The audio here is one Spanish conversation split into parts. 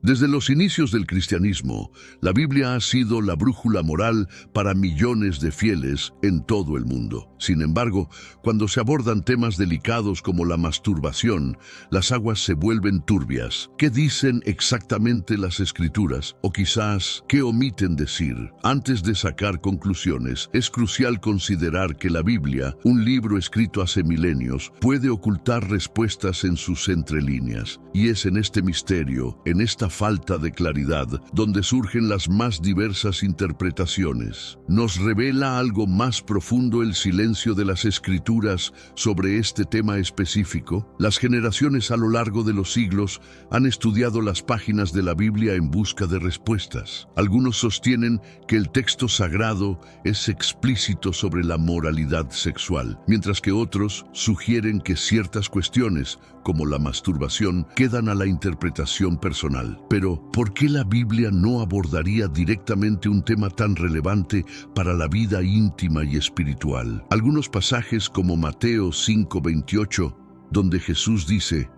Desde los inicios del cristianismo, la Biblia ha sido la brújula moral para millones de fieles en todo el mundo. Sin embargo, cuando se abordan temas delicados como la masturbación, las aguas se vuelven turbias. ¿Qué dicen exactamente las Escrituras? O quizás, ¿qué omiten decir? Antes de sacar conclusiones, es crucial considerar que la Biblia, un libro escrito hace milenios, puede ocultar respuestas en sus entrelíneas. Y es en este misterio, en esta falta de claridad, donde surgen las más diversas interpretaciones. ¿Nos revela algo más profundo el silencio de las Escrituras sobre este tema específico? Las generaciones a lo largo de los siglos han estudiado las páginas de la Biblia en busca de respuestas. Algunos sostienen que el texto sagrado es explícito sobre la moralidad sexual, mientras que otros sugieren que ciertas cuestiones, como la masturbación, quedan a la interpretación personal. Pero, ¿por qué la Biblia no abordaría directamente un tema tan relevante para la vida íntima y espiritual? Algunos pasajes como Mateo 5:28, donde Jesús dice: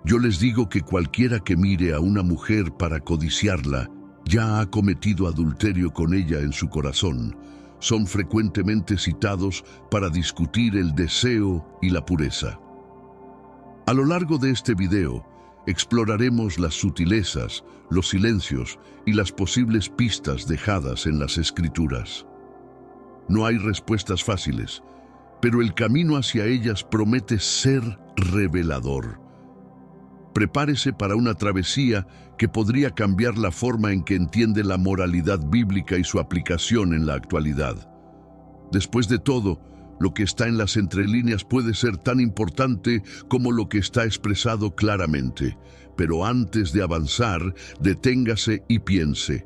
«Yo les digo que cualquiera que mire a una mujer para codiciarla, ya ha cometido adulterio con ella en su corazón», son frecuentemente citados para discutir el deseo y la pureza. A lo largo de este video, exploraremos las sutilezas, los silencios y las posibles pistas dejadas en las Escrituras. No hay respuestas fáciles, pero el camino hacia ellas promete ser revelador. Prepárese para una travesía que podría cambiar la forma en que entiende la moralidad bíblica y su aplicación en la actualidad. Después de todo, lo que está en las entrelíneas puede ser tan importante como lo que está expresado claramente. Pero antes de avanzar, deténgase y piense.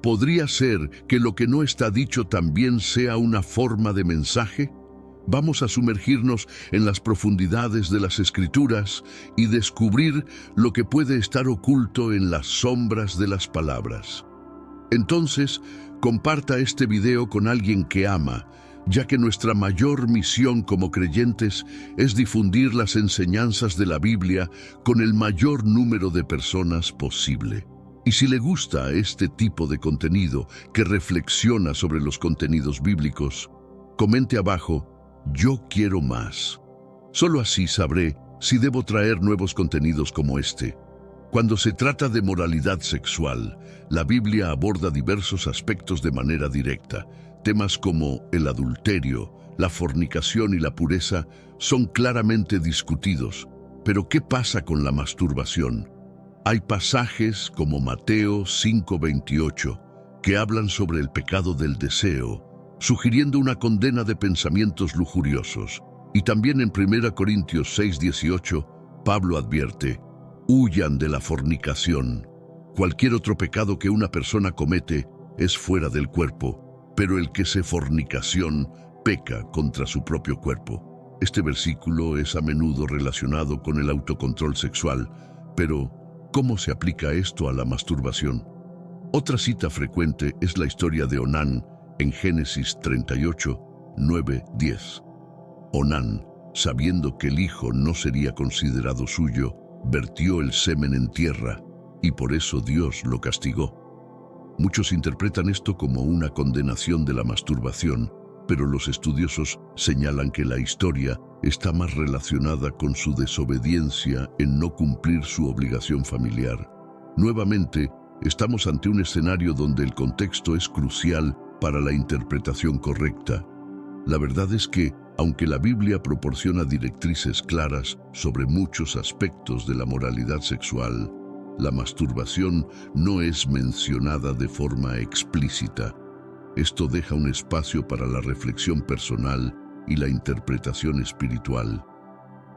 ¿Podría ser que lo que no está dicho también sea una forma de mensaje? Vamos a sumergirnos en las profundidades de las Escrituras y descubrir lo que puede estar oculto en las sombras de las palabras. Entonces, comparta este video con alguien que ama, ya que nuestra mayor misión como creyentes es difundir las enseñanzas de la Biblia con el mayor número de personas posible. Y si le gusta este tipo de contenido que reflexiona sobre los contenidos bíblicos, comente abajo: «Yo quiero más». Solo así sabré si debo traer nuevos contenidos como este. Cuando se trata de moralidad sexual, la Biblia aborda diversos aspectos de manera directa. Temas como el adulterio, la fornicación y la pureza son claramente discutidos. Pero ¿qué pasa con la masturbación? Hay pasajes como Mateo 5:28 que hablan sobre el pecado del deseo, sugiriendo una condena de pensamientos lujuriosos. Y también en 1 Corintios 6:18, Pablo advierte: «Huyan de la fornicación. Cualquier otro pecado que una persona comete es fuera del cuerpo, pero el que se fornicación peca contra su propio cuerpo». Este versículo es a menudo relacionado con el autocontrol sexual, pero ¿cómo se aplica esto a la masturbación? Otra cita frecuente es la historia de Onán en Génesis 38, 9, 10. Onán, sabiendo que el hijo no sería considerado suyo, vertió el semen en tierra, y por eso Dios lo castigó. Muchos interpretan esto como una condenación de la masturbación, pero los estudiosos señalan que la historia está más relacionada con su desobediencia en no cumplir su obligación familiar. Nuevamente, estamos ante un escenario donde el contexto es crucial para la interpretación correcta. La verdad es que, aunque la Biblia proporciona directrices claras sobre muchos aspectos de la moralidad sexual, la masturbación no es mencionada de forma explícita. Esto deja un espacio para la reflexión personal y la interpretación espiritual.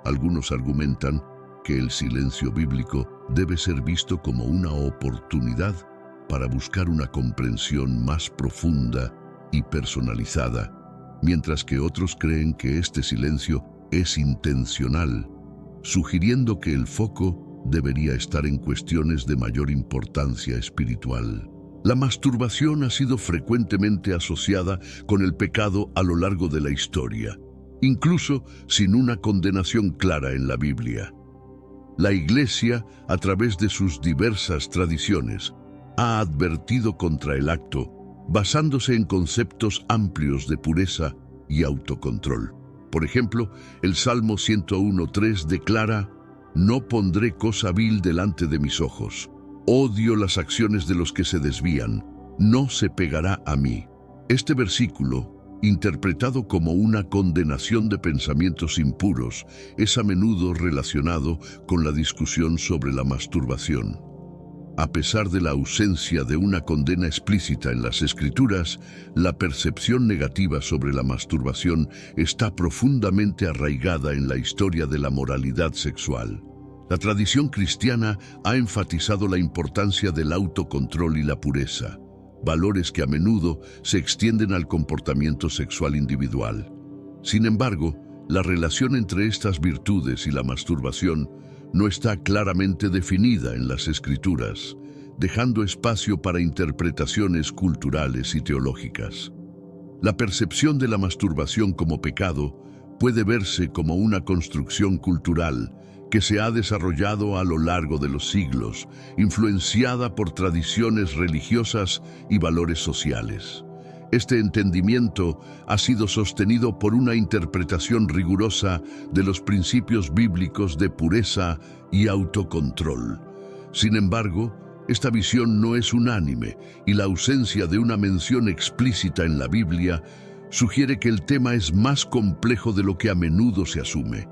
Algunos argumentan que el silencio bíblico debe ser visto como una oportunidad para buscar una comprensión más profunda y personalizada, mientras que otros creen que este silencio es intencional, sugiriendo que el foco debería estar en cuestiones de mayor importancia espiritual. La masturbación ha sido frecuentemente asociada con el pecado a lo largo de la historia, incluso sin una condenación clara en la Biblia. La Iglesia, a través de sus diversas tradiciones, ha advertido contra el acto, basándose en conceptos amplios de pureza y autocontrol. Por ejemplo, el Salmo 101:3 declara: «No pondré cosa vil delante de mis ojos. Odio las acciones de los que se desvían. No se pegará a mí». Este versículo, interpretado como una condenación de pensamientos impuros, es a menudo relacionado con la discusión sobre la masturbación. A pesar de la ausencia de una condena explícita en las Escrituras, la percepción negativa sobre la masturbación está profundamente arraigada en la historia de la moralidad sexual. La tradición cristiana ha enfatizado la importancia del autocontrol y la pureza, valores que a menudo se extienden al comportamiento sexual individual. Sin embargo, la relación entre estas virtudes y la masturbación no está claramente definida en las Escrituras, dejando espacio para interpretaciones culturales y teológicas. La percepción de la masturbación como pecado puede verse como una construcción cultural que se ha desarrollado a lo largo de los siglos, influenciada por tradiciones religiosas y valores sociales. Este entendimiento ha sido sostenido por una interpretación rigurosa de los principios bíblicos de pureza y autocontrol. Sin embargo, esta visión no es unánime y la ausencia de una mención explícita en la Biblia sugiere que el tema es más complejo de lo que a menudo se asume.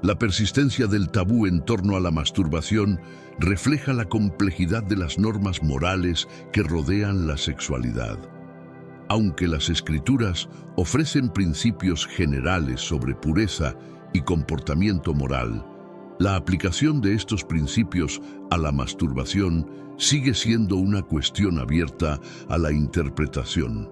La persistencia del tabú en torno a la masturbación refleja la complejidad de las normas morales que rodean la sexualidad. Aunque las Escrituras ofrecen principios generales sobre pureza y comportamiento moral, la aplicación de estos principios a la masturbación sigue siendo una cuestión abierta a la interpretación.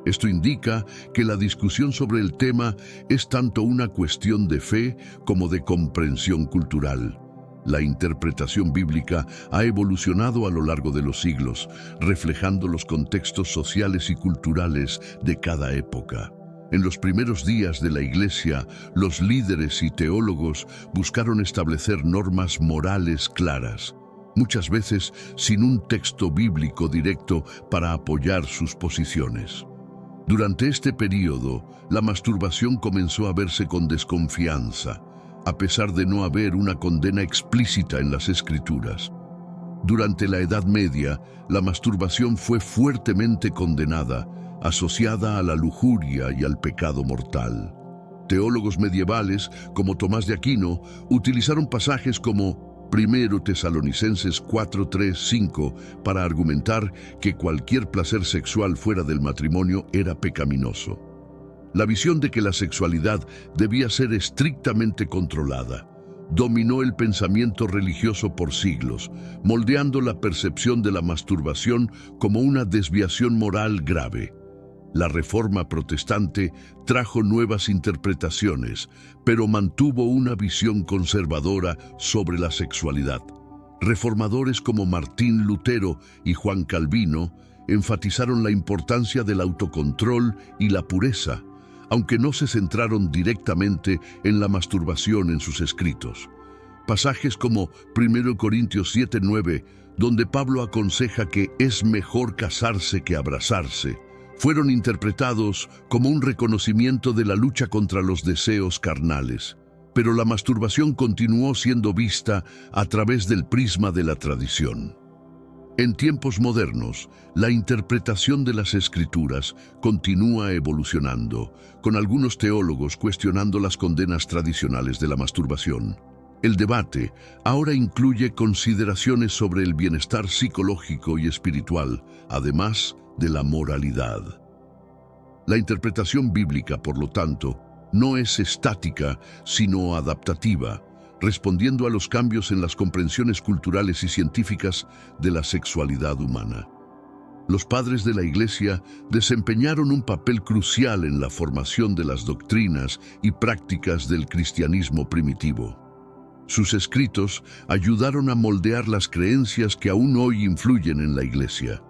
Esto indica que la discusión sobre el tema es tanto una cuestión de fe como de comprensión cultural. La interpretación bíblica ha evolucionado a lo largo de los siglos, reflejando los contextos sociales y culturales de cada época. En los primeros días de la Iglesia, los líderes y teólogos buscaron establecer normas morales claras, muchas veces sin un texto bíblico directo para apoyar sus posiciones. Durante este período, la masturbación comenzó a verse con desconfianza, a pesar de no haber una condena explícita en las Escrituras. Durante la Edad Media, la masturbación fue fuertemente condenada, asociada a la lujuria y al pecado mortal. Teólogos medievales, como Tomás de Aquino, utilizaron pasajes como 1 Tesalonicenses 4:3-5 para argumentar que cualquier placer sexual fuera del matrimonio era pecaminoso. La visión de que la sexualidad debía ser estrictamente controlada dominó el pensamiento religioso por siglos, moldeando la percepción de la masturbación como una desviación moral grave. La Reforma protestante trajo nuevas interpretaciones, pero mantuvo una visión conservadora sobre la sexualidad. Reformadores como Martín Lutero y Juan Calvino enfatizaron la importancia del autocontrol y la pureza, aunque no se centraron directamente en la masturbación en sus escritos. Pasajes como 1 Corintios 7:9, donde Pablo aconseja que es mejor casarse que abrazarse, fueron interpretados como un reconocimiento de la lucha contra los deseos carnales. Pero la masturbación continuó siendo vista a través del prisma de la tradición. En tiempos modernos, la interpretación de las Escrituras continúa evolucionando, con algunos teólogos cuestionando las condenas tradicionales de la masturbación. El debate ahora incluye consideraciones sobre el bienestar psicológico y espiritual, además de la moralidad. La interpretación bíblica, por lo tanto, no es estática, sino adaptativa, respondiendo a los cambios en las comprensiones culturales y científicas de la sexualidad humana. Los padres de la Iglesia desempeñaron un papel crucial en la formación de las doctrinas y prácticas del cristianismo primitivo. Sus escritos ayudaron a moldear las creencias que aún hoy influyen en la Iglesia.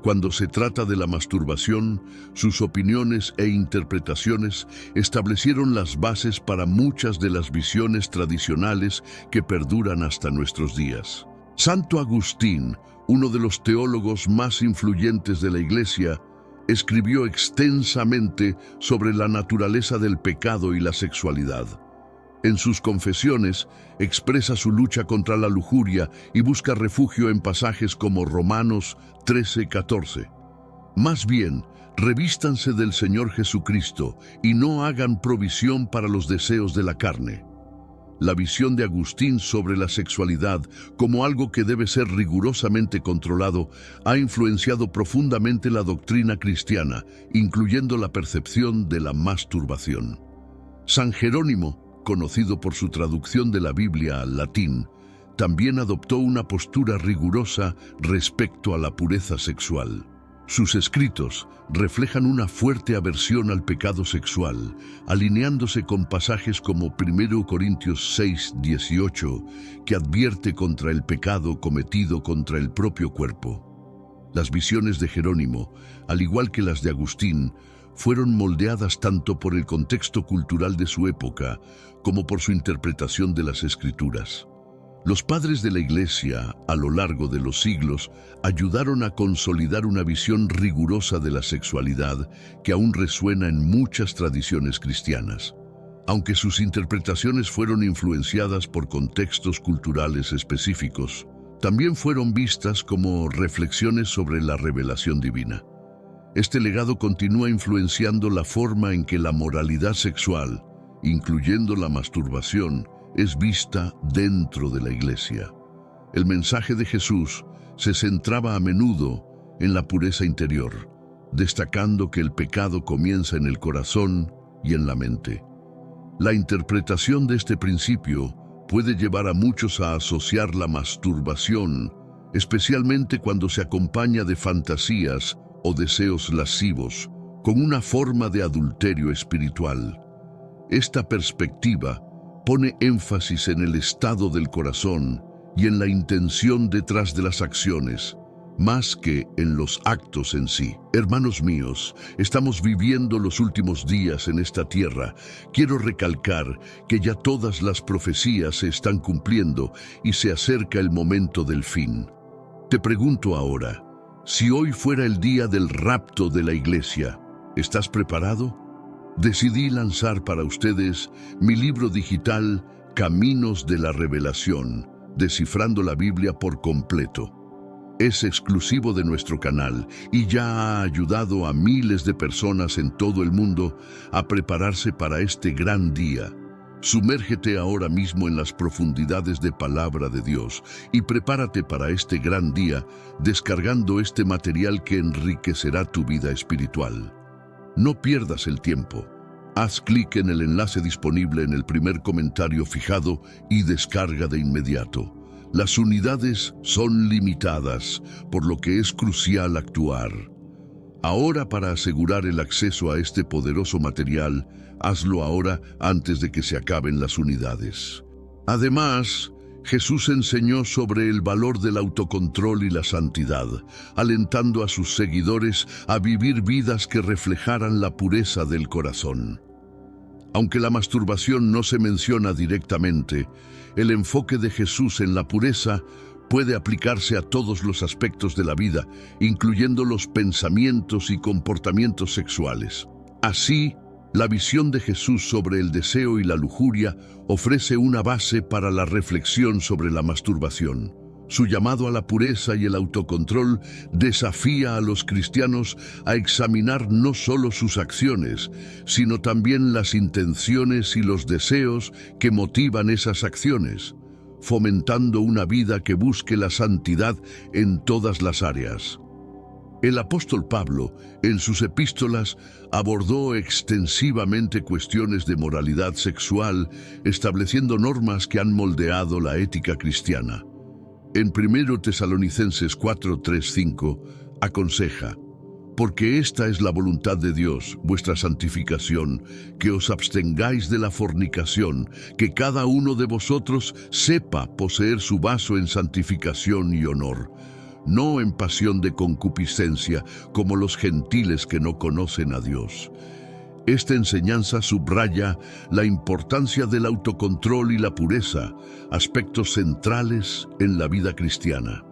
Cuando se trata de la masturbación, sus opiniones e interpretaciones establecieron las bases para muchas de las visiones tradicionales que perduran hasta nuestros días. Santo Agustín, uno de los teólogos más influyentes de la Iglesia, escribió extensamente sobre la naturaleza del pecado y la sexualidad. En sus confesiones, expresa su lucha contra la lujuria y busca refugio en pasajes como Romanos 13:14. Más bien, revístanse del Señor Jesucristo y no hagan provisión para los deseos de la carne. La visión de Agustín sobre la sexualidad como algo que debe ser rigurosamente controlado ha influenciado profundamente la doctrina cristiana, incluyendo la percepción de la masturbación. San Jerónimo, conocido por su traducción de la Biblia al latín, también adoptó una postura rigurosa respecto a la pureza sexual. Sus escritos reflejan una fuerte aversión al pecado sexual, alineándose con pasajes como 1 Corintios 6:18, que advierte contra el pecado cometido contra el propio cuerpo. Las visiones de Jerónimo, al igual que las de Agustín, fueron moldeadas tanto por el contexto cultural de su época como por su interpretación de las Escrituras. Los padres de la Iglesia, a lo largo de los siglos, ayudaron a consolidar una visión rigurosa de la sexualidad que aún resuena en muchas tradiciones cristianas. Aunque sus interpretaciones fueron influenciadas por contextos culturales específicos, también fueron vistas como reflexiones sobre la revelación divina. Este legado continúa influenciando la forma en que la moralidad sexual, incluyendo la masturbación, es vista dentro de la Iglesia. El mensaje de Jesús se centraba a menudo en la pureza interior, destacando que el pecado comienza en el corazón y en la mente. La interpretación de este principio puede llevar a muchos a asociar la masturbación, especialmente cuando se acompaña de fantasías o deseos lascivos, con una forma de adulterio espiritual. Esta perspectiva pone énfasis en el estado del corazón y en la intención detrás de las acciones, más que en los actos en sí. Hermanos míos, estamos viviendo los últimos días en esta tierra. Quiero recalcar que ya todas las profecías se están cumpliendo y se acerca el momento del fin. Te pregunto ahora, si hoy fuera el día del rapto de la Iglesia, ¿estás preparado? Decidí lanzar para ustedes mi libro digital Caminos de la Revelación, descifrando la Biblia por completo. Es exclusivo de nuestro canal y ya ha ayudado a miles de personas en todo el mundo a prepararse para este gran día. Sumérgete ahora mismo en las profundidades de Palabra de Dios y prepárate para este gran día descargando este material que enriquecerá tu vida espiritual. No pierdas el tiempo. Haz clic en el enlace disponible en el primer comentario fijado y descarga de inmediato. Las unidades son limitadas, por lo que es crucial actuar. Ahora, para asegurar el acceso a este poderoso material, hazlo ahora antes de que se acaben las unidades. Además, Jesús enseñó sobre el valor del autocontrol y la santidad, alentando a sus seguidores a vivir vidas que reflejaran la pureza del corazón. Aunque la masturbación no se menciona directamente, el enfoque de Jesús en la pureza puede aplicarse a todos los aspectos de la vida, incluyendo los pensamientos y comportamientos sexuales. Así, la visión de Jesús sobre el deseo y la lujuria ofrece una base para la reflexión sobre la masturbación. Su llamado a la pureza y el autocontrol desafía a los cristianos a examinar no solo sus acciones, sino también las intenciones y los deseos que motivan esas acciones, fomentando una vida que busque la santidad en todas las áreas. El apóstol Pablo, en sus epístolas, abordó extensivamente cuestiones de moralidad sexual, estableciendo normas que han moldeado la ética cristiana. En 1 Tesalonicenses 4:3-5, aconseja: porque esta es la voluntad de Dios, vuestra santificación, que os abstengáis de la fornicación, que cada uno de vosotros sepa poseer su vaso en santificación y honor, no en pasión de concupiscencia como los gentiles que no conocen a Dios. Esta enseñanza subraya la importancia del autocontrol y la pureza, aspectos centrales en la vida cristiana.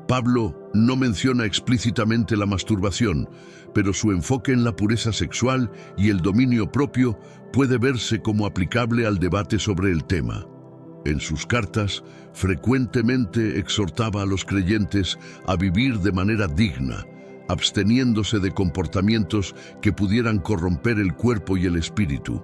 Pablo no menciona explícitamente la masturbación, pero su enfoque en la pureza sexual y el dominio propio puede verse como aplicable al debate sobre el tema. En sus cartas, frecuentemente exhortaba a los creyentes a vivir de manera digna, absteniéndose de comportamientos que pudieran corromper el cuerpo y el espíritu.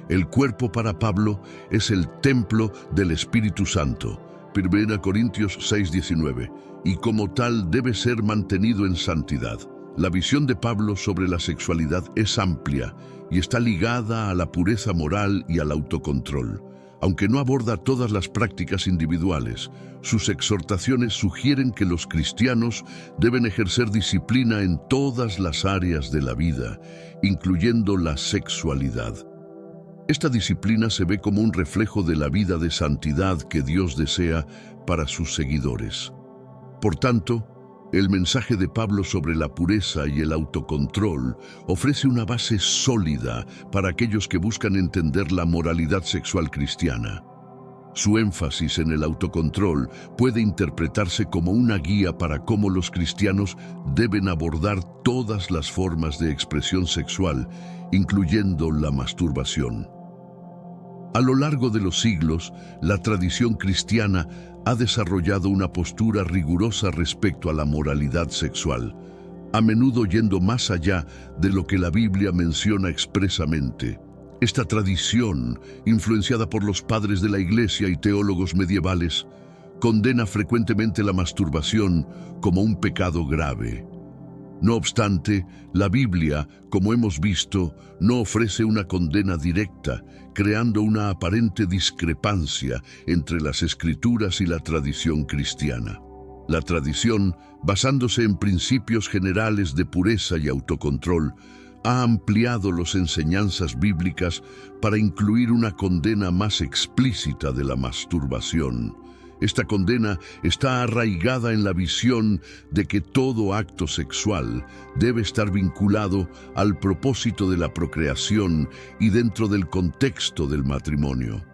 El cuerpo para Pablo es el templo del Espíritu Santo, 1 Corintios 6:19, y como tal debe ser mantenido en santidad. La visión de Pablo sobre la sexualidad es amplia y está ligada a la pureza moral y al autocontrol. Aunque no aborda todas las prácticas individuales, sus exhortaciones sugieren que los cristianos deben ejercer disciplina en todas las áreas de la vida, incluyendo la sexualidad. Esta disciplina se ve como un reflejo de la vida de santidad que Dios desea para sus seguidores. Por tanto, el mensaje de Pablo sobre la pureza y el autocontrol ofrece una base sólida para aquellos que buscan entender la moralidad sexual cristiana. Su énfasis en el autocontrol puede interpretarse como una guía para cómo los cristianos deben abordar todas las formas de expresión sexual, incluyendo la masturbación. A lo largo de los siglos, la tradición cristiana ha desarrollado una postura rigurosa respecto a la moralidad sexual, a menudo yendo más allá de lo que la Biblia menciona expresamente. Esta tradición, influenciada por los padres de la Iglesia y teólogos medievales, condena frecuentemente la masturbación como un pecado grave. No obstante, la Biblia, como hemos visto, no ofrece una condena directa, creando una aparente discrepancia entre las Escrituras y la tradición cristiana. La tradición, basándose en principios generales de pureza y autocontrol, ha ampliado las enseñanzas bíblicas para incluir una condena más explícita de la masturbación. Esta condena está arraigada en la visión de que todo acto sexual debe estar vinculado al propósito de la procreación y dentro del contexto del matrimonio.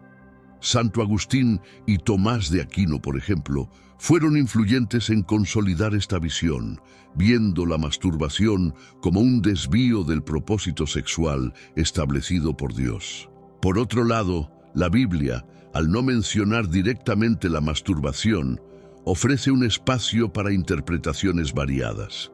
Santo Agustín y Tomás de Aquino, por ejemplo, fueron influyentes en consolidar esta visión, viendo la masturbación como un desvío del propósito sexual establecido por Dios. Por otro lado, la Biblia, al no mencionar directamente la masturbación, ofrece un espacio para interpretaciones variadas.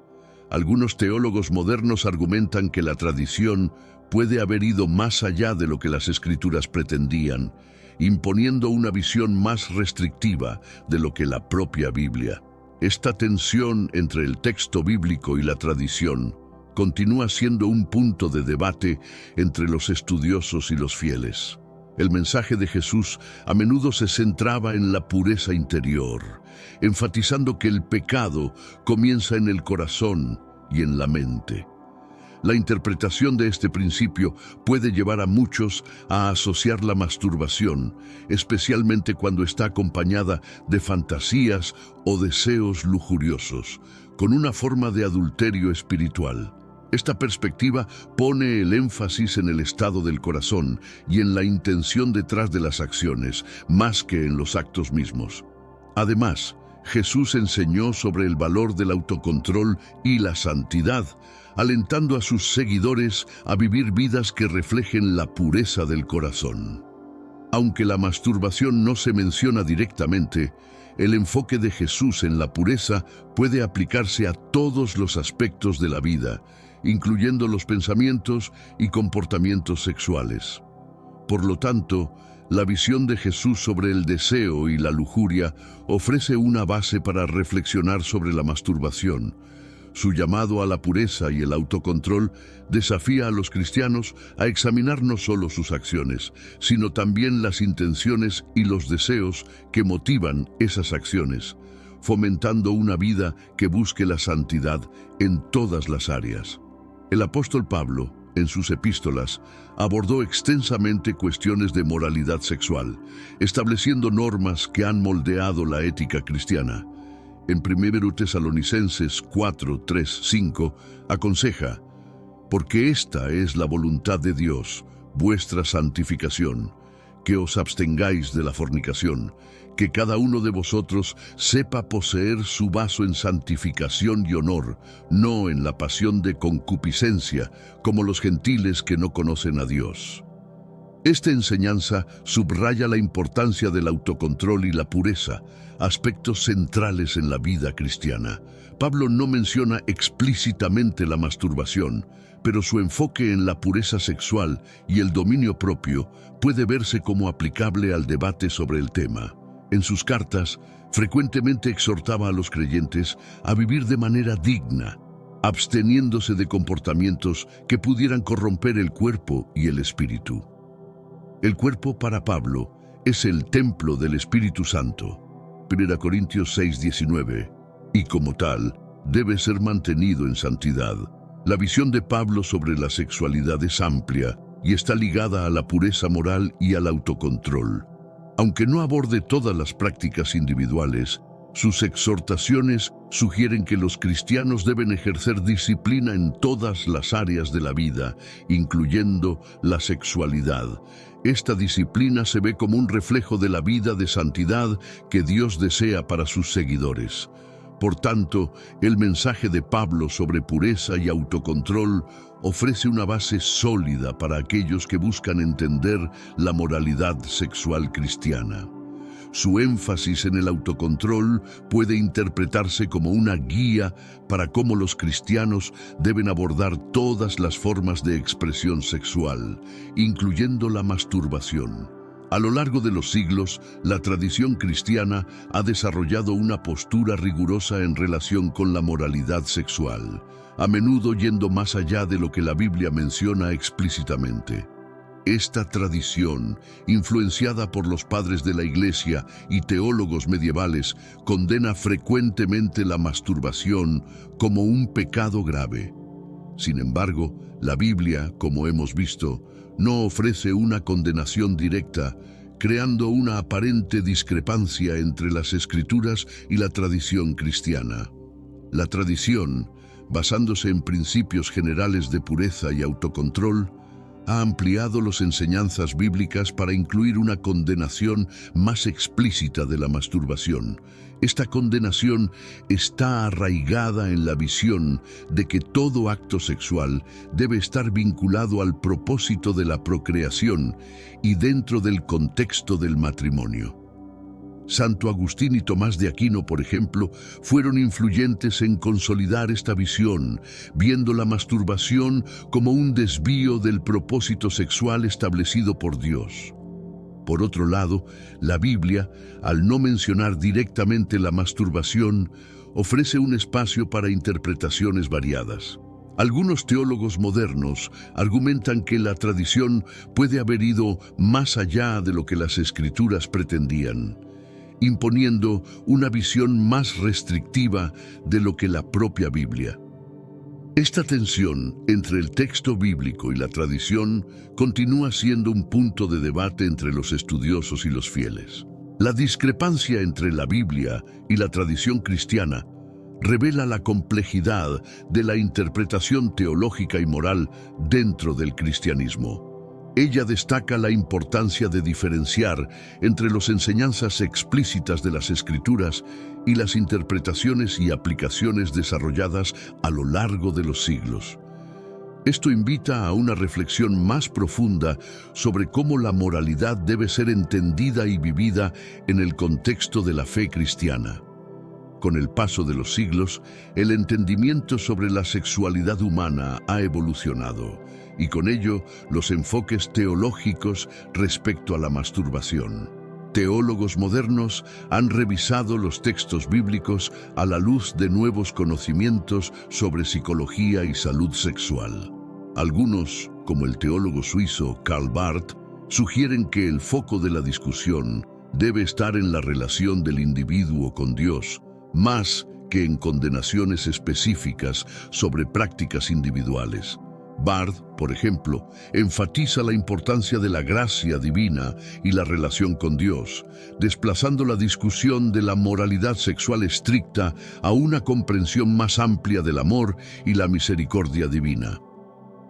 Algunos teólogos modernos argumentan que la tradición puede haber ido más allá de lo que las Escrituras pretendían, imponiendo una visión más restrictiva de lo que la propia Biblia. Esta tensión entre el texto bíblico y la tradición continúa siendo un punto de debate entre los estudiosos y los fieles. El mensaje de Jesús a menudo se centraba en la pureza interior, enfatizando que el pecado comienza en el corazón y en la mente. La interpretación de este principio puede llevar a muchos a asociar la masturbación, especialmente cuando está acompañada de fantasías o deseos lujuriosos, con una forma de adulterio espiritual. Esta perspectiva pone el énfasis en el estado del corazón y en la intención detrás de las acciones, más que en los actos mismos. Además, Jesús enseñó sobre el valor del autocontrol y la santidad, alentando a sus seguidores a vivir vidas que reflejen la pureza del corazón. Aunque la masturbación no se menciona directamente, el enfoque de Jesús en la pureza puede aplicarse a todos los aspectos de la vida, incluyendo los pensamientos y comportamientos sexuales. Por lo tanto, la visión de Jesús sobre el deseo y la lujuria ofrece una base para reflexionar sobre la masturbación. Su llamado a la pureza y el autocontrol desafía a los cristianos a examinar no solo sus acciones, sino también las intenciones y los deseos que motivan esas acciones, fomentando una vida que busque la santidad en todas las áreas. El apóstol Pablo, en sus epístolas, abordó extensamente cuestiones de moralidad sexual, estableciendo normas que han moldeado la ética cristiana. en 1 Tesalonicenses 4, 3, 5, aconseja: porque esta es la voluntad de Dios, vuestra santificación, que os abstengáis de la fornicación, que cada uno de vosotros sepa poseer su vaso en santificación y honor, no en la pasión de concupiscencia, como los gentiles que no conocen a Dios. Esta enseñanza subraya la importancia del autocontrol y la pureza, aspectos centrales en la vida cristiana. Pablo no menciona explícitamente la masturbación, pero su enfoque en la pureza sexual y el dominio propio puede verse como aplicable al debate sobre el tema. En sus cartas, frecuentemente exhortaba a los creyentes a vivir de manera digna, absteniéndose de comportamientos que pudieran corromper el cuerpo y el espíritu. El cuerpo para Pablo es el templo del Espíritu Santo, 1 Corintios 6:19, y como tal, debe ser mantenido en santidad. La visión de Pablo sobre la sexualidad es amplia y está ligada a la pureza moral y al autocontrol. Aunque no aborde todas las prácticas individuales, sus exhortaciones sugieren que los cristianos deben ejercer disciplina en todas las áreas de la vida, incluyendo la sexualidad. Esta disciplina se ve como un reflejo de la vida de santidad que Dios desea para sus seguidores. Por tanto, el mensaje de Pablo sobre pureza y autocontrol ofrece una base sólida para aquellos que buscan entender la moralidad sexual cristiana. Su énfasis en el autocontrol puede interpretarse como una guía para cómo los cristianos deben abordar todas las formas de expresión sexual, incluyendo la masturbación. A lo largo de los siglos, la tradición cristiana ha desarrollado una postura rigurosa en relación con la moralidad sexual, a menudo yendo más allá de lo que la Biblia menciona explícitamente. Esta tradición, influenciada por los padres de la Iglesia y teólogos medievales, condena frecuentemente la masturbación como un pecado grave. Sin embargo, la Biblia, como hemos visto, no ofrece una condenación directa, creando una aparente discrepancia entre las Escrituras y la tradición cristiana. La tradición, basándose en principios generales de pureza y autocontrol, ha ampliado las enseñanzas bíblicas para incluir una condenación más explícita de la masturbación. Esta condenación está arraigada en la visión de que todo acto sexual debe estar vinculado al propósito de la procreación y dentro del contexto del matrimonio. Santo Agustín y Tomás de Aquino, por ejemplo, fueron influyentes en consolidar esta visión, viendo la masturbación como un desvío del propósito sexual establecido por Dios. Por otro lado, la Biblia, al no mencionar directamente la masturbación, ofrece un espacio para interpretaciones variadas. Algunos teólogos modernos argumentan que la tradición puede haber ido más allá de lo que las Escrituras pretendían, imponiendo una visión más restrictiva de lo que la propia Biblia. Esta tensión entre el texto bíblico y la tradición continúa siendo un punto de debate entre los estudiosos y los fieles. La discrepancia entre la Biblia y la tradición cristiana revela la complejidad de la interpretación teológica y moral dentro del cristianismo. Ella destaca la importancia de diferenciar entre las enseñanzas explícitas de las Escrituras y las interpretaciones y aplicaciones desarrolladas a lo largo de los siglos. Esto invita a una reflexión más profunda sobre cómo la moralidad debe ser entendida y vivida en el contexto de la fe cristiana. Con el paso de los siglos, el entendimiento sobre la sexualidad humana ha evolucionado, y con ello los enfoques teológicos respecto a la masturbación. Teólogos modernos han revisado los textos bíblicos a la luz de nuevos conocimientos sobre psicología y salud sexual. Algunos, como el teólogo suizo Karl Barth, sugieren que el foco de la discusión debe estar en la relación del individuo con Dios, más que en condenaciones específicas sobre prácticas individuales. Bard, por ejemplo, enfatiza la importancia de la gracia divina y la relación con Dios, desplazando la discusión de la moralidad sexual estricta a una comprensión más amplia del amor y la misericordia divina.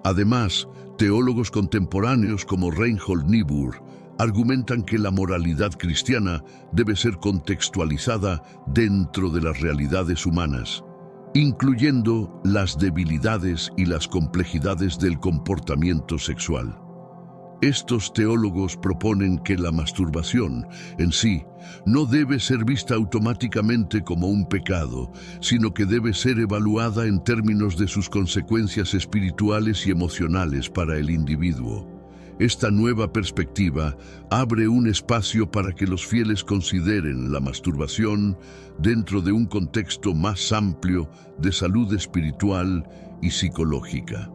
Además, teólogos contemporáneos como Reinhold Niebuhr argumentan que la moralidad cristiana debe ser contextualizada dentro de las realidades humanas, incluyendo las debilidades y las complejidades del comportamiento sexual. Estos teólogos proponen que la masturbación en sí no debe ser vista automáticamente como un pecado, sino que debe ser evaluada en términos de sus consecuencias espirituales y emocionales para el individuo. Esta nueva perspectiva abre un espacio para que los fieles consideren la masturbación dentro de un contexto más amplio de salud espiritual y psicológica.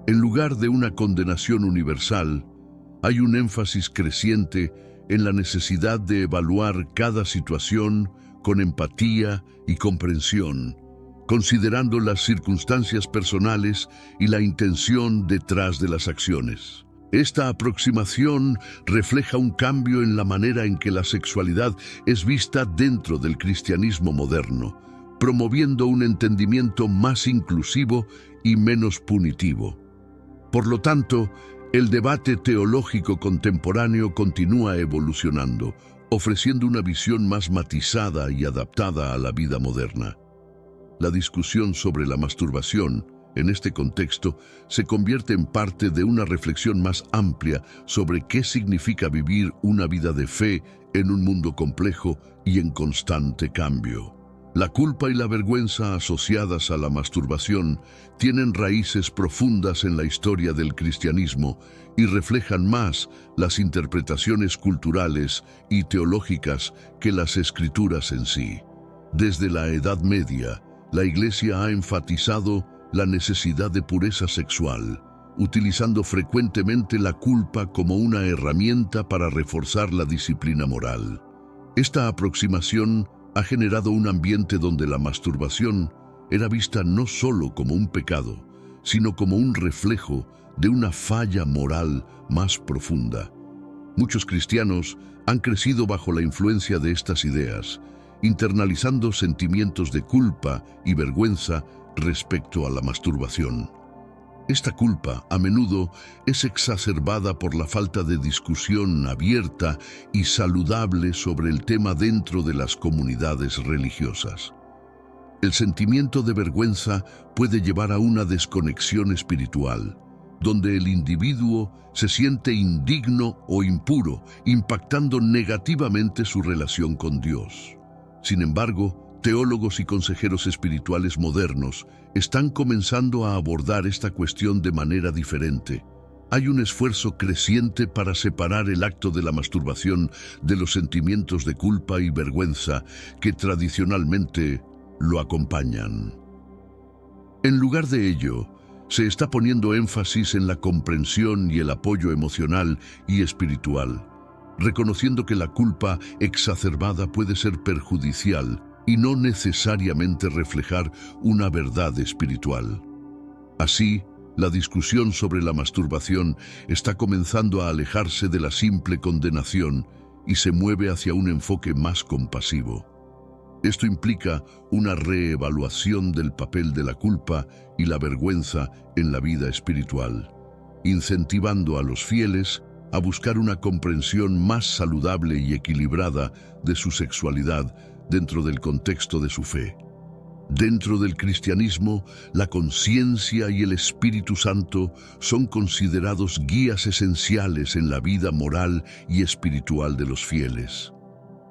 En lugar de una condenación universal, hay un énfasis creciente en la necesidad de evaluar cada situación con empatía y comprensión, considerando las circunstancias personales y la intención detrás de las acciones. Esta aproximación refleja un cambio en la manera en que la sexualidad es vista dentro del cristianismo moderno, promoviendo un entendimiento más inclusivo y menos punitivo. Por lo tanto, el debate teológico contemporáneo continúa evolucionando, ofreciendo una visión más matizada y adaptada a la vida moderna. La discusión sobre la masturbación, en este contexto, se convierte en parte de una reflexión más amplia sobre qué significa vivir una vida de fe en un mundo complejo y en constante cambio. La culpa y la vergüenza asociadas a la masturbación tienen raíces profundas en la historia del cristianismo y reflejan más las interpretaciones culturales y teológicas que las escrituras en sí. Desde la Edad Media, la Iglesia ha enfatizado la necesidad de pureza sexual, utilizando frecuentemente la culpa como una herramienta para reforzar la disciplina moral. Esta aproximación ha generado un ambiente donde la masturbación era vista no solo como un pecado, sino como un reflejo de una falla moral más profunda. Muchos cristianos han crecido bajo la influencia de estas ideas, internalizando sentimientos de culpa y vergüenza respecto a la masturbación. Esta culpa, a menudo, es exacerbada por la falta de discusión abierta y saludable sobre el tema dentro de las comunidades religiosas. El sentimiento de vergüenza puede llevar a una desconexión espiritual, donde el individuo se siente indigno o impuro, impactando negativamente su relación con Dios. Sin embargo, teólogos y consejeros espirituales modernos están comenzando a abordar esta cuestión de manera diferente. Hay un esfuerzo creciente para separar el acto de la masturbación de los sentimientos de culpa y vergüenza que tradicionalmente lo acompañan. En lugar de ello, se está poniendo énfasis en la comprensión y el apoyo emocional y espiritual, reconociendo que la culpa exacerbada puede ser perjudicial y no necesariamente reflejar una verdad espiritual. Así, la discusión sobre la masturbación está comenzando a alejarse de la simple condenación y se mueve hacia un enfoque más compasivo. Esto implica una reevaluación del papel de la culpa y la vergüenza en la vida espiritual, incentivando a los fieles a buscar una comprensión más saludable y equilibrada de su sexualidad dentro del contexto de su fe. Dentro del cristianismo, la conciencia y el Espíritu Santo son considerados guías esenciales en la vida moral y espiritual de los fieles.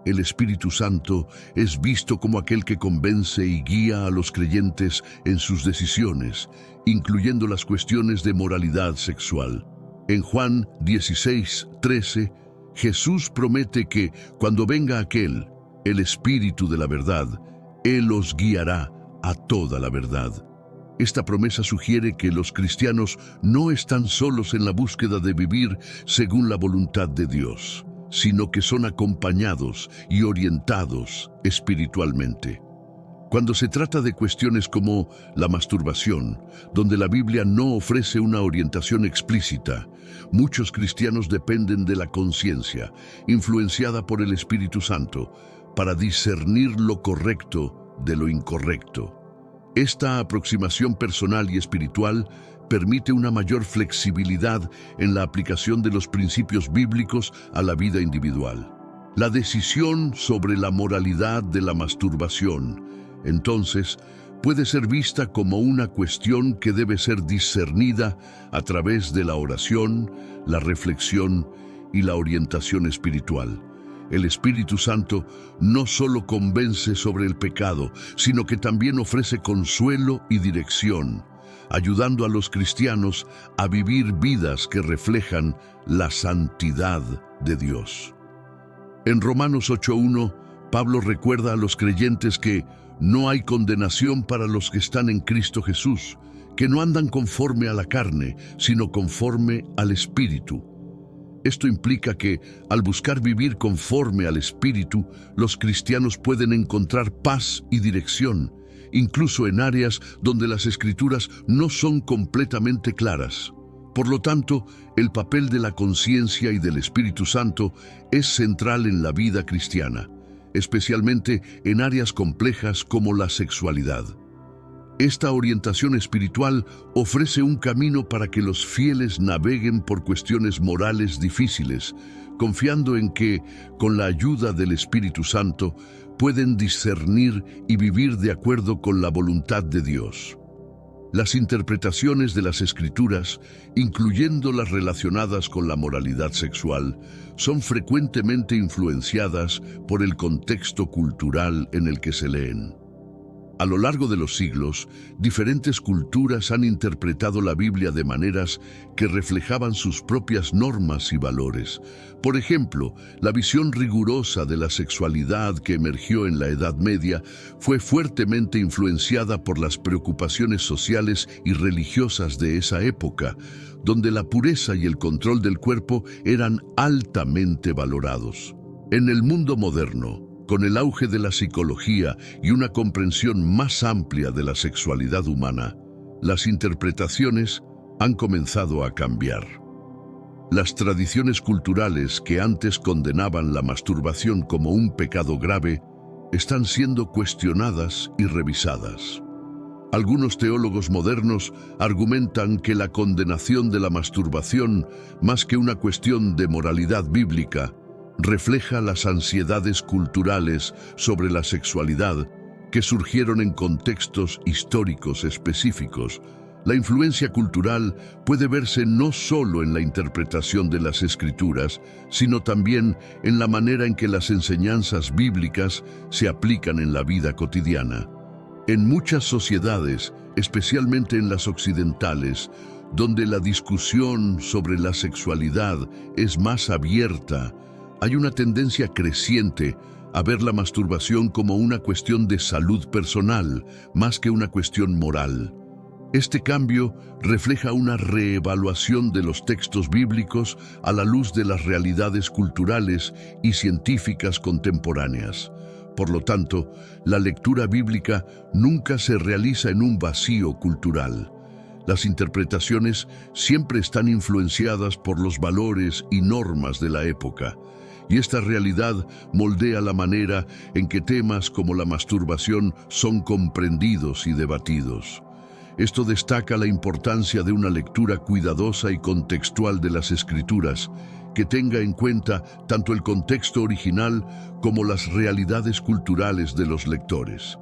El Espíritu Santo es visto como aquel que convence y guía a los creyentes en sus decisiones, incluyendo las cuestiones de moralidad sexual. En Juan 16:13, Jesús promete que cuando venga aquel, el Espíritu de la verdad, Él os guiará a toda la verdad. Esta promesa sugiere que los cristianos no están solos en la búsqueda de vivir según la voluntad de Dios, sino que son acompañados y orientados espiritualmente. Cuando se trata de cuestiones como la masturbación, donde la Biblia no ofrece una orientación explícita, muchos cristianos dependen de la conciencia, influenciada por el Espíritu Santo, para discernir lo correcto de lo incorrecto. Esta aproximación personal y espiritual permite una mayor flexibilidad en la aplicación de los principios bíblicos a la vida individual. La decisión sobre la moralidad de la masturbación, entonces, puede ser vista como una cuestión que debe ser discernida a través de la oración, la reflexión y la orientación espiritual. El Espíritu Santo no solo convence sobre el pecado, sino que también ofrece consuelo y dirección, ayudando a los cristianos a vivir vidas que reflejan la santidad de Dios. En Romanos 8:1, Pablo recuerda a los creyentes que no hay condenación para los que están en Cristo Jesús, que no andan conforme a la carne, sino conforme al Espíritu. Esto implica que, al buscar vivir conforme al Espíritu, los cristianos pueden encontrar paz y dirección, incluso en áreas donde las Escrituras no son completamente claras. Por lo tanto, el papel de la conciencia y del Espíritu Santo es central en la vida cristiana, especialmente en áreas complejas como la sexualidad. Esta orientación espiritual ofrece un camino para que los fieles naveguen por cuestiones morales difíciles, confiando en que, con la ayuda del Espíritu Santo, pueden discernir y vivir de acuerdo con la voluntad de Dios. Las interpretaciones de las Escrituras, incluyendo las relacionadas con la moralidad sexual, son frecuentemente influenciadas por el contexto cultural en el que se leen. A lo largo de los siglos, diferentes culturas han interpretado la Biblia de maneras que reflejaban sus propias normas y valores. Por ejemplo, la visión rigurosa de la sexualidad que emergió en la Edad Media fue fuertemente influenciada por las preocupaciones sociales y religiosas de esa época, donde la pureza y el control del cuerpo eran altamente valorados. En el mundo moderno, con el auge de la psicología y una comprensión más amplia de la sexualidad humana, las interpretaciones han comenzado a cambiar. Las tradiciones culturales que antes condenaban la masturbación como un pecado grave están siendo cuestionadas y revisadas. Algunos teólogos modernos argumentan que la condenación de la masturbación, más que una cuestión de moralidad bíblica, refleja las ansiedades culturales sobre la sexualidad que surgieron en contextos históricos específicos. La influencia cultural puede verse no solo en la interpretación de las Escrituras, sino también en la manera en que las enseñanzas bíblicas se aplican en la vida cotidiana. En muchas sociedades, especialmente en las occidentales, donde la discusión sobre la sexualidad es más abierta, hay una tendencia creciente a ver la masturbación como una cuestión de salud personal, más que una cuestión moral. Este cambio refleja una reevaluación de los textos bíblicos a la luz de las realidades culturales y científicas contemporáneas. Por lo tanto, la lectura bíblica nunca se realiza en un vacío cultural. Las interpretaciones siempre están influenciadas por los valores y normas de la época. Y esta realidad moldea la manera en que temas como la masturbación son comprendidos y debatidos. Esto destaca la importancia de una lectura cuidadosa y contextual de las Escrituras, que tenga en cuenta tanto el contexto original como las realidades culturales de los lectores.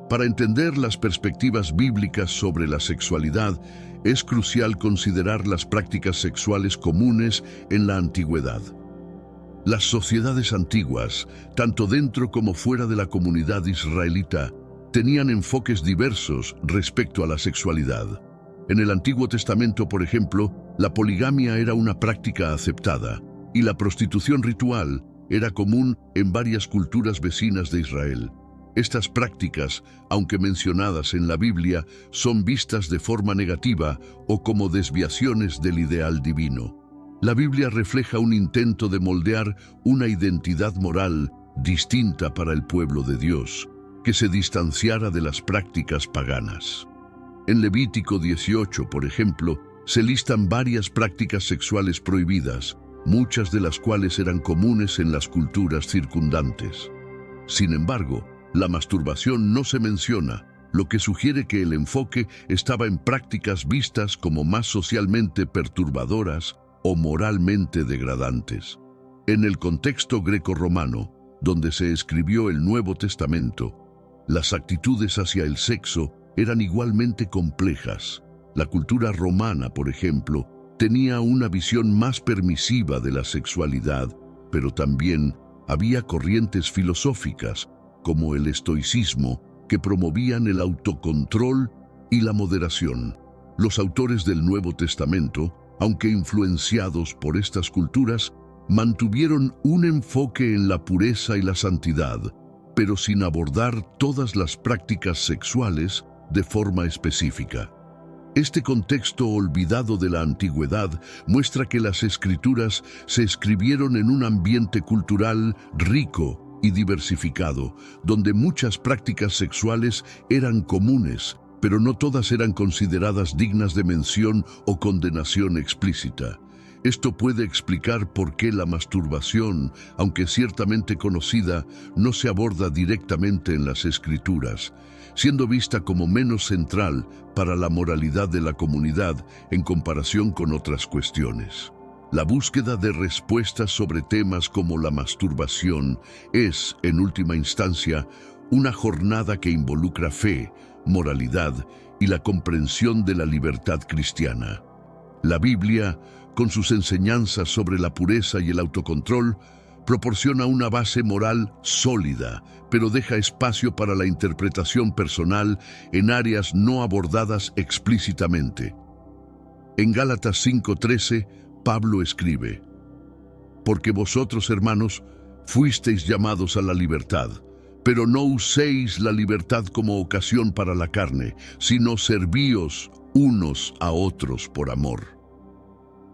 Para entender las perspectivas bíblicas sobre la sexualidad, es crucial considerar las prácticas sexuales comunes en la antigüedad. Las sociedades antiguas, tanto dentro como fuera de la comunidad israelita, tenían enfoques diversos respecto a la sexualidad. En el Antiguo Testamento, por ejemplo, la poligamia era una práctica aceptada y la prostitución ritual era común en varias culturas vecinas de Israel. Estas prácticas, aunque mencionadas en la Biblia, son vistas de forma negativa o como desviaciones del ideal divino. La Biblia refleja un intento de moldear una identidad moral distinta para el pueblo de Dios. que se distanciara de las prácticas paganas. En Levítico 18, por ejemplo, se listan varias prácticas sexuales prohibidas, muchas de las cuales eran comunes en las culturas circundantes. Sin embargo, la masturbación no se menciona, lo que sugiere que el enfoque estaba en prácticas vistas como más socialmente perturbadoras o moralmente degradantes. En el contexto greco-romano, donde se escribió el Nuevo Testamento, las actitudes hacia el sexo eran igualmente complejas. La cultura romana, por ejemplo, tenía una visión más permisiva de la sexualidad, pero también había corrientes filosóficas, como el estoicismo, que promovían el autocontrol y la moderación. Los autores del Nuevo Testamento, aunque influenciados por estas culturas, mantuvieron un enfoque en la pureza y la santidad, pero sin abordar todas las prácticas sexuales de forma específica. Este contexto olvidado de la antigüedad muestra que las escrituras se escribieron en un ambiente cultural rico y diversificado, donde muchas prácticas sexuales eran comunes, pero no todas eran consideradas dignas de mención o condenación explícita. Esto puede explicar por qué la masturbación, aunque ciertamente conocida, no se aborda directamente en las escrituras, siendo vista como menos central para la moralidad de la comunidad en comparación con otras cuestiones. La búsqueda de respuestas sobre temas como la masturbación es, en última instancia, una jornada que involucra fe, moralidad y la comprensión de la libertad cristiana. La Biblia, con sus enseñanzas sobre la pureza y el autocontrol, proporciona una base moral sólida, pero deja espacio para la interpretación personal en áreas no abordadas explícitamente. En Gálatas 5:13, Pablo escribe: «Porque vosotros, hermanos, fuisteis llamados a la libertad, pero no uséis la libertad como ocasión para la carne, sino servíos unos a otros por amor».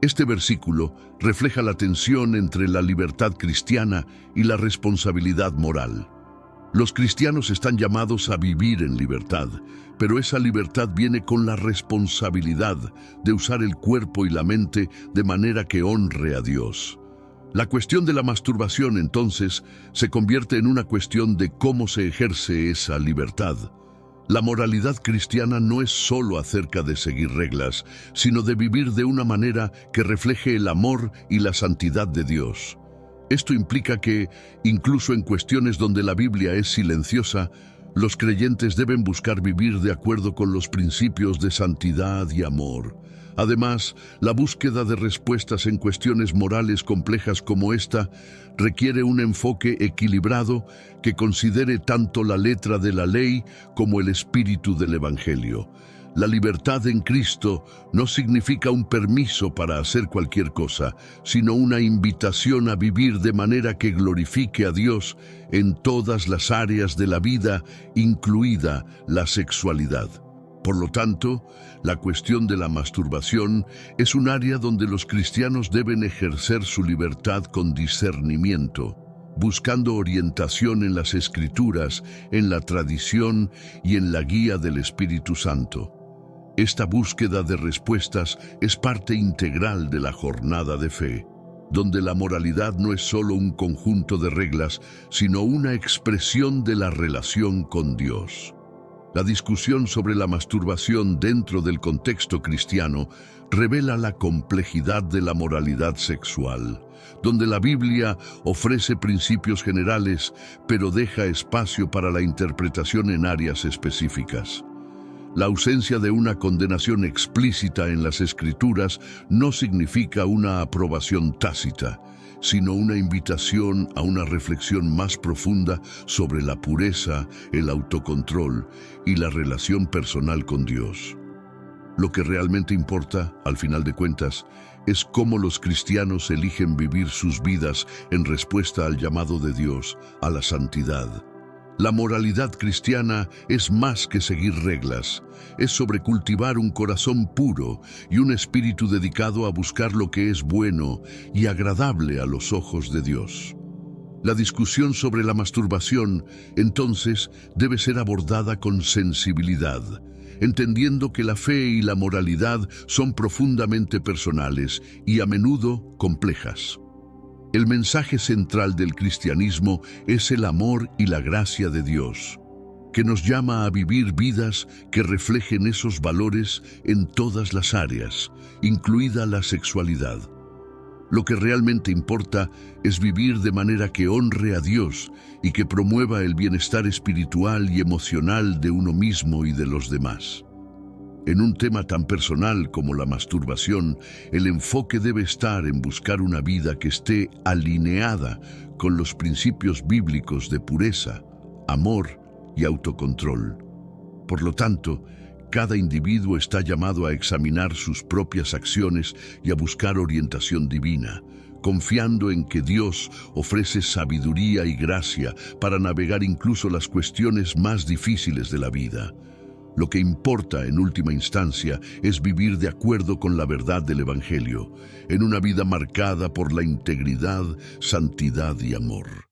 Este versículo refleja la tensión entre la libertad cristiana y la responsabilidad moral. Los cristianos están llamados a vivir en libertad, pero esa libertad viene con la responsabilidad de usar el cuerpo y la mente de manera que honre a Dios. La cuestión de la masturbación, entonces, se convierte en una cuestión de cómo se ejerce esa libertad. La moralidad cristiana no es solo acerca de seguir reglas, sino de vivir de una manera que refleje el amor y la santidad de Dios. Esto implica que, incluso en cuestiones donde la Biblia es silenciosa, los creyentes deben buscar vivir de acuerdo con los principios de santidad y amor. Además, la búsqueda de respuestas en cuestiones morales complejas como esta requiere un enfoque equilibrado que considere tanto la letra de la ley como el espíritu del Evangelio. La libertad en Cristo no significa un permiso para hacer cualquier cosa, sino una invitación a vivir de manera que glorifique a Dios en todas las áreas de la vida, incluida la sexualidad. Por lo tanto, la cuestión de la masturbación es un área donde los cristianos deben ejercer su libertad con discernimiento, buscando orientación en las Escrituras, en la tradición y en la guía del Espíritu Santo. Esta búsqueda de respuestas es parte integral de la jornada de fe, donde la moralidad no es solo un conjunto de reglas, sino una expresión de la relación con Dios. La discusión sobre la masturbación dentro del contexto cristiano revela la complejidad de la moralidad sexual, donde la Biblia ofrece principios generales, pero deja espacio para la interpretación en áreas específicas. La ausencia de una condenación explícita en las Escrituras no significa una aprobación tácita, sino una invitación a una reflexión más profunda sobre la pureza, el autocontrol y la relación personal con Dios. Lo que realmente importa, al final de cuentas, es cómo los cristianos eligen vivir sus vidas en respuesta al llamado de Dios a la santidad. La moralidad cristiana es más que seguir reglas, es sobre cultivar un corazón puro y un espíritu dedicado a buscar lo que es bueno y agradable a los ojos de Dios. La discusión sobre la masturbación, entonces, debe ser abordada con sensibilidad, entendiendo que la fe y la moralidad son profundamente personales y a menudo complejas. El mensaje central del cristianismo es el amor y la gracia de Dios, que nos llama a vivir vidas que reflejen esos valores en todas las áreas, incluida la sexualidad. Lo que realmente importa es vivir de manera que honre a Dios y que promueva el bienestar espiritual y emocional de uno mismo y de los demás. En un tema tan personal como la masturbación, el enfoque debe estar en buscar una vida que esté alineada con los principios bíblicos de pureza, amor y autocontrol. Por lo tanto, cada individuo está llamado a examinar sus propias acciones y a buscar orientación divina, confiando en que Dios ofrece sabiduría y gracia para navegar incluso las cuestiones más difíciles de la vida. Lo que importa en última instancia es vivir de acuerdo con la verdad del Evangelio, en una vida marcada por la integridad, santidad y amor.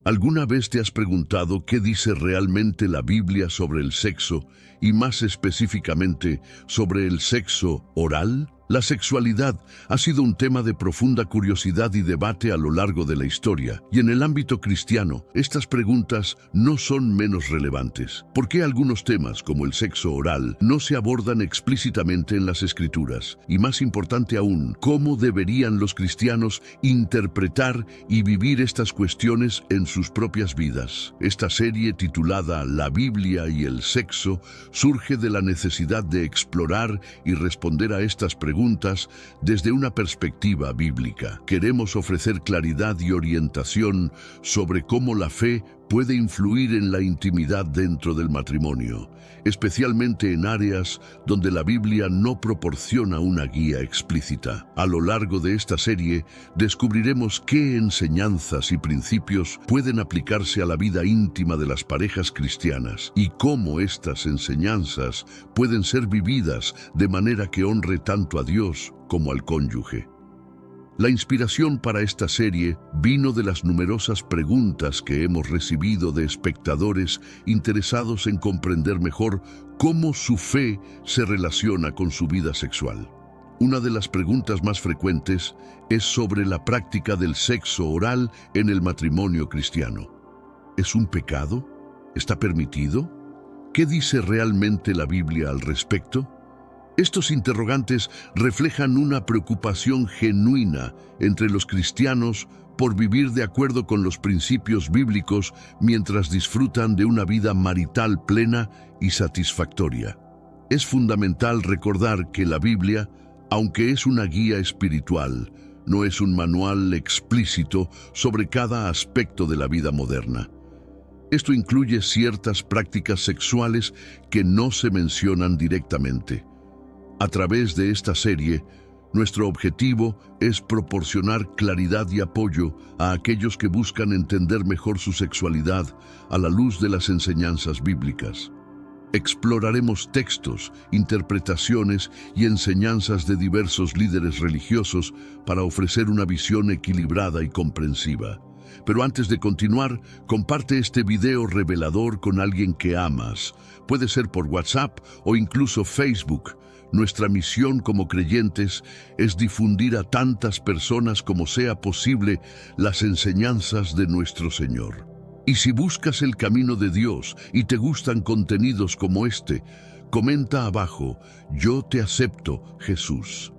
¿Alguna vez te has preguntado qué dice realmente la Biblia sobre el sexo y más específicamente sobre el sexo oral? La sexualidad ha sido un tema de profunda curiosidad y debate a lo largo de la historia, y en el ámbito cristiano, estas preguntas no son menos relevantes. ¿Por qué algunos temas, como el sexo oral, no se abordan explícitamente en las Escrituras? Y más importante aún, ¿cómo deberían los cristianos interpretar y vivir estas cuestiones en sus propias vidas? Esta serie, titulada La Biblia y el sexo, surge de la necesidad de explorar y responder a estas preguntas desde una perspectiva bíblica. Queremos ofrecer claridad y orientación sobre cómo la fe puede influir en la intimidad dentro del matrimonio, especialmente en áreas donde la Biblia no proporciona una guía explícita. A lo largo de esta serie, descubriremos qué enseñanzas y principios pueden aplicarse a la vida íntima de las parejas cristianas y cómo estas enseñanzas pueden ser vividas de manera que honre tanto a Dios como al cónyuge. La inspiración para esta serie vino de las numerosas preguntas que hemos recibido de espectadores interesados en comprender mejor cómo su fe se relaciona con su vida sexual. Una de las preguntas más frecuentes es sobre la práctica del sexo oral en el matrimonio cristiano. ¿Es un pecado? ¿Está permitido? ¿Qué dice realmente la Biblia al respecto? Estos interrogantes reflejan una preocupación genuina entre los cristianos por vivir de acuerdo con los principios bíblicos mientras disfrutan de una vida marital plena y satisfactoria. Es fundamental recordar que la Biblia, aunque es una guía espiritual, no es un manual explícito sobre cada aspecto de la vida moderna. Esto incluye ciertas prácticas sexuales que no se mencionan directamente. A través de esta serie, nuestro objetivo es proporcionar claridad y apoyo a aquellos que buscan entender mejor su sexualidad a la luz de las enseñanzas bíblicas. Exploraremos textos, interpretaciones y enseñanzas de diversos líderes religiosos para ofrecer una visión equilibrada y comprensiva. Pero antes de continuar, comparte este video revelador con alguien que amas. Puede ser por WhatsApp o incluso Facebook. Nuestra misión como creyentes es difundir a tantas personas como sea posible las enseñanzas de nuestro Señor. Y si buscas el camino de Dios y te gustan contenidos como este, comenta abajo: "Yo te acepto, Jesús".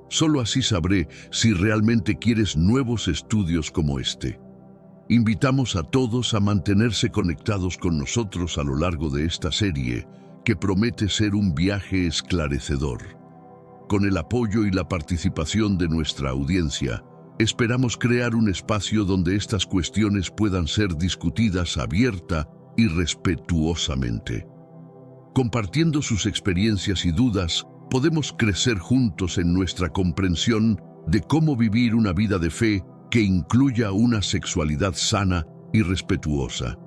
Solo así sabré si realmente quieres nuevos estudios como este. Invitamos a todos a mantenerse conectados con nosotros a lo largo de esta serie, que promete ser un viaje esclarecedor. Con el apoyo y la participación de nuestra audiencia, esperamos crear un espacio donde estas cuestiones puedan ser discutidas abierta y respetuosamente. Compartiendo sus experiencias y dudas, podemos crecer juntos en nuestra comprensión de cómo vivir una vida de fe que incluya una sexualidad sana y respetuosa.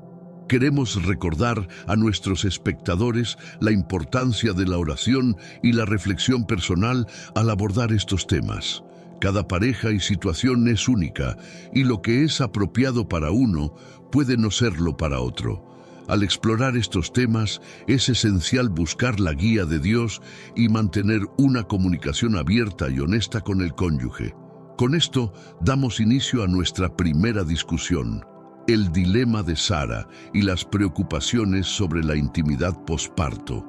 Queremos recordar a nuestros espectadores la importancia de la oración y la reflexión personal al abordar estos temas. Cada pareja y situación es única, y lo que es apropiado para uno puede no serlo para otro. Al explorar estos temas, es esencial buscar la guía de Dios y mantener una comunicación abierta y honesta con el cónyuge. Con esto, damos inicio a nuestra primera discusión: el dilema de Sara y las preocupaciones sobre la intimidad posparto.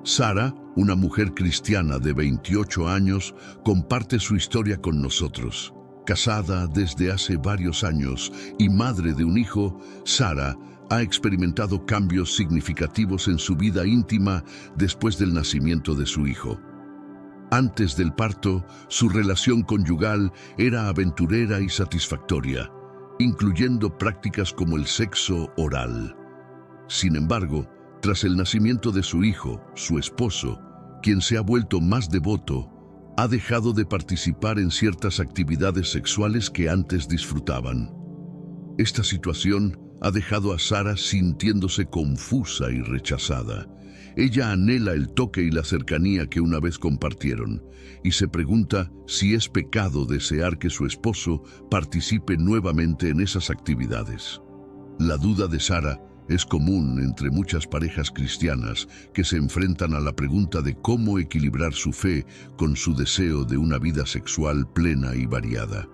Sara, una mujer cristiana de 28 años, comparte su historia con nosotros. Casada desde hace varios años y madre de un hijo, Sara ha experimentado cambios significativos en su vida íntima después del nacimiento de su hijo. Antes del parto, su relación conyugal era aventurera y satisfactoria, incluyendo prácticas como el sexo oral. Sin embargo, tras el nacimiento de su hijo, su esposo, quien se ha vuelto más devoto, ha dejado de participar en ciertas actividades sexuales que antes disfrutaban. Esta situación ha dejado a Sara sintiéndose confusa y rechazada. Ella anhela el toque y la cercanía que una vez compartieron, y se pregunta si es pecado desear que su esposo participe nuevamente en esas actividades. La duda de Sara es común entre muchas parejas cristianas que se enfrentan a la pregunta de cómo equilibrar su fe con su deseo de una vida sexual plena y variada.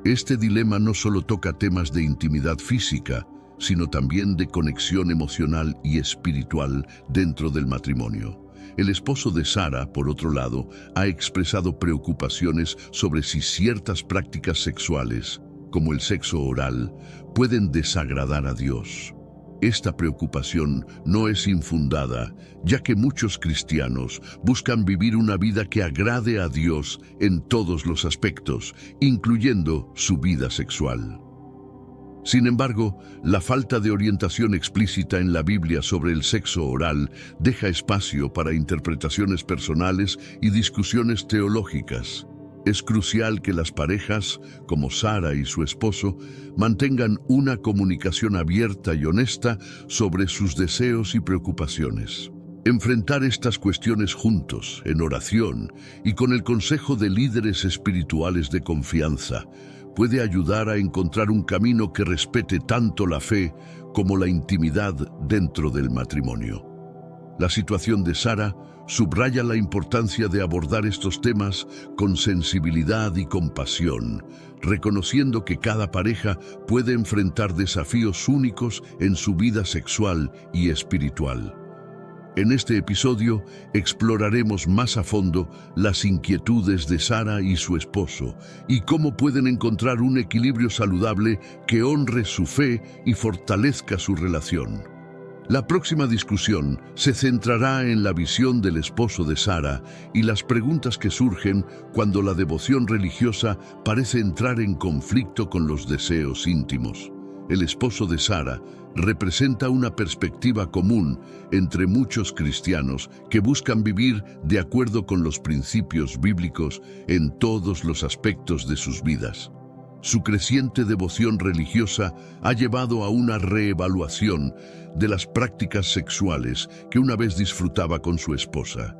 Este dilema no solo toca temas de intimidad física, sino también de conexión emocional y espiritual dentro del matrimonio. El esposo de Sara, por otro lado, ha expresado preocupaciones sobre si ciertas prácticas sexuales, como el sexo oral, pueden desagradar a Dios. Esta preocupación no es infundada, ya que muchos cristianos buscan vivir una vida que agrade a Dios en todos los aspectos, incluyendo su vida sexual. Sin embargo, la falta de orientación explícita en la Biblia sobre el sexo oral deja espacio para interpretaciones personales y discusiones teológicas. Es crucial que las parejas, como Sara y su esposo, mantengan una comunicación abierta y honesta sobre sus deseos y preocupaciones. Enfrentar estas cuestiones juntos, en oración y con el consejo de líderes espirituales de confianza, puede ayudar a encontrar un camino que respete tanto la fe como la intimidad dentro del matrimonio. La situación de Sara subraya la importancia de abordar estos temas con sensibilidad y compasión, reconociendo que cada pareja puede enfrentar desafíos únicos en su vida sexual y espiritual. En este episodio exploraremos más a fondo las inquietudes de Sara y su esposo y cómo pueden encontrar un equilibrio saludable que honre su fe y fortalezca su relación. La próxima discusión se centrará en la visión del esposo de Sara y las preguntas que surgen cuando la devoción religiosa parece entrar en conflicto con los deseos íntimos. El esposo de Sara representa una perspectiva común entre muchos cristianos que buscan vivir de acuerdo con los principios bíblicos en todos los aspectos de sus vidas. Su creciente devoción religiosa ha llevado a una reevaluación de las prácticas sexuales que una vez disfrutaba con su esposa.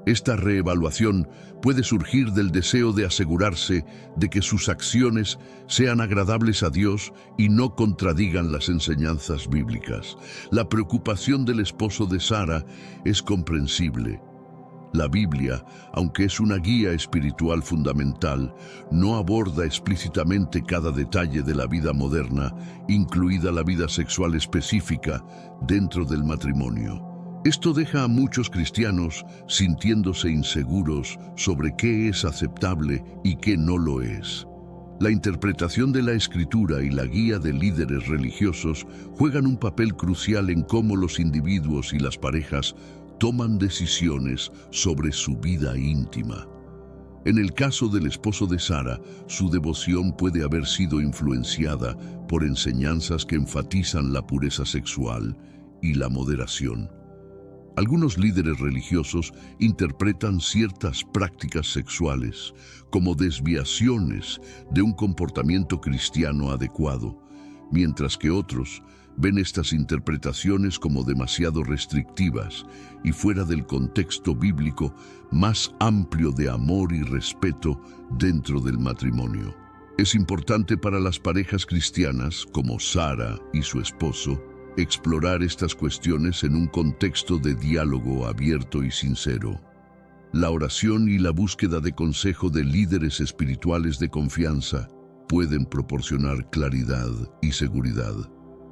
Esta reevaluación puede surgir del deseo de asegurarse de que sus acciones sean agradables a Dios y no contradigan las enseñanzas bíblicas. La preocupación del esposo de Sara es comprensible. La Biblia, aunque es una guía espiritual fundamental, no aborda explícitamente cada detalle de la vida moderna, incluida la vida sexual específica dentro del matrimonio. Esto deja a muchos cristianos sintiéndose inseguros sobre qué es aceptable y qué no lo es. La interpretación de la Escritura y la guía de líderes religiosos juegan un papel crucial en cómo los individuos y las parejas toman decisiones sobre su vida íntima. En el caso del esposo de Sara, su devoción puede haber sido influenciada por enseñanzas que enfatizan la pureza sexual y la moderación. Algunos líderes religiosos interpretan ciertas prácticas sexuales como desviaciones de un comportamiento cristiano adecuado, mientras que otros ven estas interpretaciones como demasiado restrictivas y fuera del contexto bíblico más amplio de amor y respeto dentro del matrimonio. Es importante para las parejas cristianas, como Sara y su esposo, explorar estas cuestiones en un contexto de diálogo abierto y sincero. La oración y la búsqueda de consejo de líderes espirituales de confianza pueden proporcionar claridad y seguridad.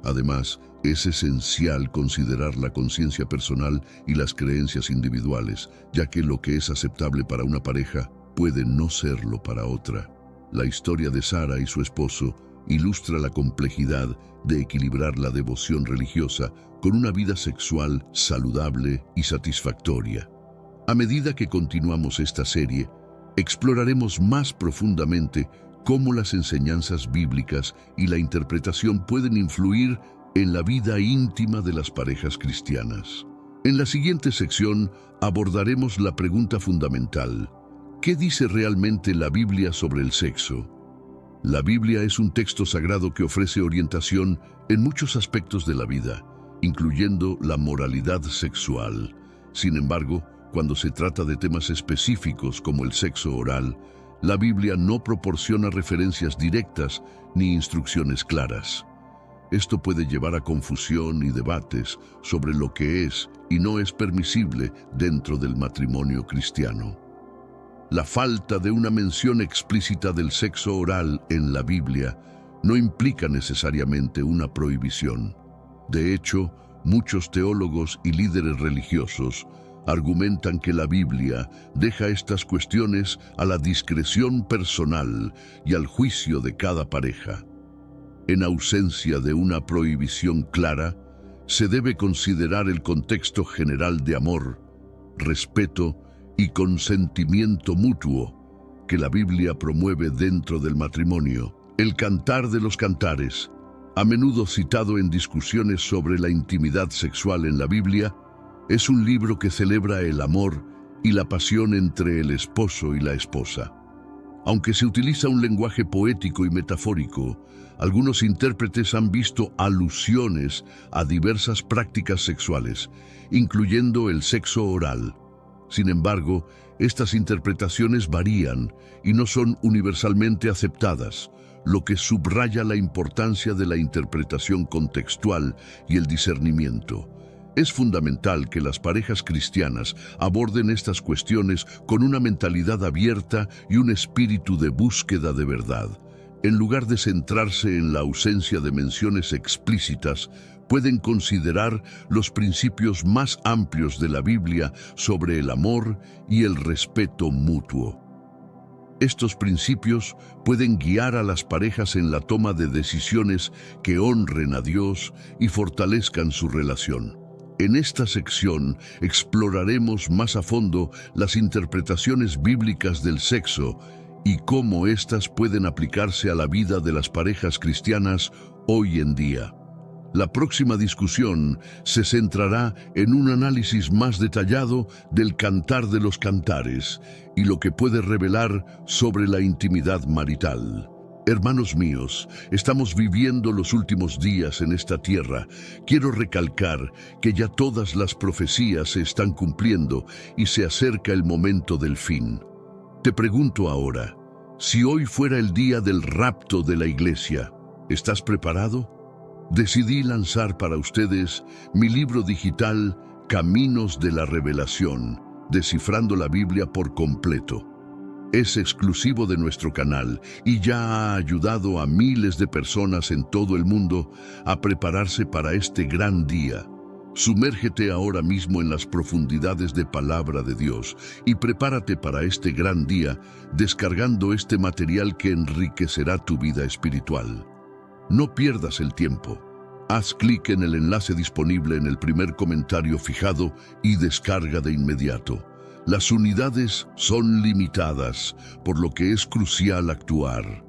Además, es esencial considerar la conciencia personal y las creencias individuales, ya que lo que es aceptable para una pareja puede no serlo para otra. La historia de Sara y su esposo ilustra la complejidad de equilibrar la devoción religiosa con una vida sexual saludable y satisfactoria. A medida que continuamos esta serie, exploraremos más profundamente cómo las enseñanzas bíblicas y la interpretación pueden influir en la vida íntima de las parejas cristianas. En la siguiente sección abordaremos la pregunta fundamental: ¿qué dice realmente la Biblia sobre el sexo? La Biblia es un texto sagrado que ofrece orientación en muchos aspectos de la vida, incluyendo la moralidad sexual. Sin embargo, cuando se trata de temas específicos como el sexo oral, la Biblia no proporciona referencias directas ni instrucciones claras. Esto puede llevar a confusión y debates sobre lo que es y no es permisible dentro del matrimonio cristiano. La falta de una mención explícita del sexo oral en la Biblia no implica necesariamente una prohibición. De hecho, muchos teólogos y líderes religiosos argumentan que la Biblia deja estas cuestiones a la discreción personal y al juicio de cada pareja. En ausencia de una prohibición clara, se debe considerar el contexto general de amor, respeto y consentimiento mutuo que la Biblia promueve dentro del matrimonio. El Cantar de los Cantares, a menudo citado en discusiones sobre la intimidad sexual en la Biblia, es un libro que celebra el amor y la pasión entre el esposo y la esposa. Aunque se utiliza un lenguaje poético y metafórico, algunos intérpretes han visto alusiones a diversas prácticas sexuales, incluyendo el sexo oral. Sin embargo, estas interpretaciones varían y no son universalmente aceptadas, lo que subraya la importancia de la interpretación contextual y el discernimiento. Es fundamental que las parejas cristianas aborden estas cuestiones con una mentalidad abierta y un espíritu de búsqueda de verdad. En lugar de centrarse en la ausencia de menciones explícitas, pueden considerar los principios más amplios de la Biblia sobre el amor y el respeto mutuo. Estos principios pueden guiar a las parejas en la toma de decisiones que honren a Dios y fortalezcan su relación. En esta sección exploraremos más a fondo las interpretaciones bíblicas del sexo y cómo éstas pueden aplicarse a la vida de las parejas cristianas hoy en día. La próxima discusión se centrará en un análisis más detallado del Cantar de los Cantares y lo que puede revelar sobre la intimidad marital. Hermanos míos, estamos viviendo los últimos días en esta tierra. Quiero recalcar que ya todas las profecías se están cumpliendo y se acerca el momento del fin. Te pregunto ahora, si hoy fuera el día del rapto de la iglesia, ¿estás preparado? Decidí lanzar para ustedes mi libro digital Caminos de la Revelación, descifrando la Biblia por completo. Es exclusivo de nuestro canal y ya ha ayudado a miles de personas en todo el mundo a prepararse para este gran día. Sumérgete ahora mismo en las profundidades de Palabra de Dios y prepárate para este gran día descargando este material que enriquecerá tu vida espiritual. No pierdas el tiempo. Haz clic en el enlace disponible en el primer comentario fijado y descarga de inmediato. Las unidades son limitadas, por lo que es crucial actuar.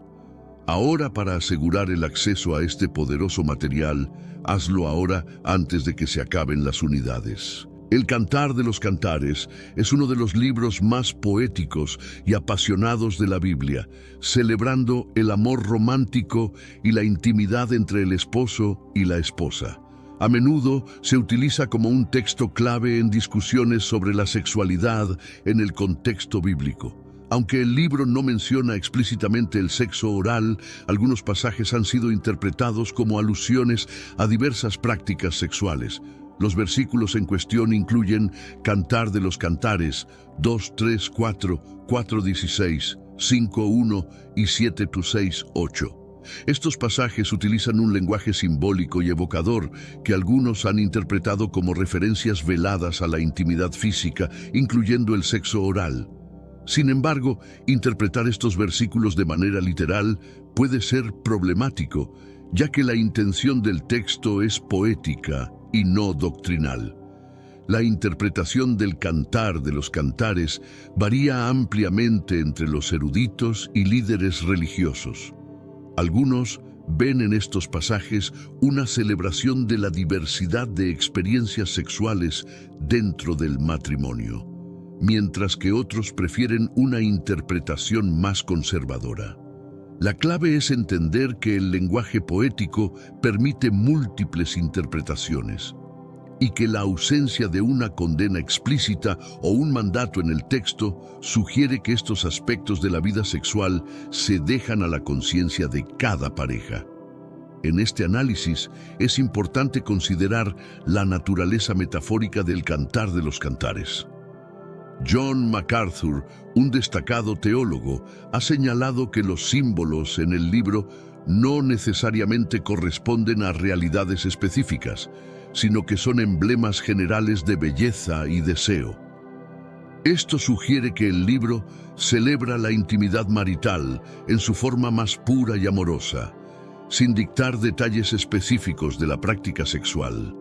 Ahora, para asegurar el acceso a este poderoso material, hazlo ahora antes de que se acaben las unidades. El Cantar de los Cantares es uno de los libros más poéticos y apasionados de la Biblia, celebrando el amor romántico y la intimidad entre el esposo y la esposa. A menudo se utiliza como un texto clave en discusiones sobre la sexualidad en el contexto bíblico. Aunque el libro no menciona explícitamente el sexo oral, algunos pasajes han sido interpretados como alusiones a diversas prácticas sexuales. Los versículos en cuestión incluyen Cantar de los Cantares 2, 3, 4, 4, 16, 5, 1 y 7, 6, 8. Estos pasajes utilizan un lenguaje simbólico y evocador que algunos han interpretado como referencias veladas a la intimidad física, incluyendo el sexo oral. Sin embargo, interpretar estos versículos de manera literal puede ser problemático, ya que la intención del texto es poética y no doctrinal. La interpretación del Cantar de los Cantares varía ampliamente entre los eruditos y líderes religiosos. Algunos ven en estos pasajes una celebración de la diversidad de experiencias sexuales dentro del matrimonio, mientras que otros prefieren una interpretación más conservadora. La clave es entender que el lenguaje poético permite múltiples interpretaciones y que la ausencia de una condena explícita o un mandato en el texto sugiere que estos aspectos de la vida sexual se dejan a la conciencia de cada pareja. En este análisis es importante considerar la naturaleza metafórica del Cantar de los Cantares. John MacArthur, un destacado teólogo, ha señalado que los símbolos en el libro no necesariamente corresponden a realidades específicas, sino que son emblemas generales de belleza y deseo. Esto sugiere que el libro celebra la intimidad marital en su forma más pura y amorosa, sin dictar detalles específicos de la práctica sexual.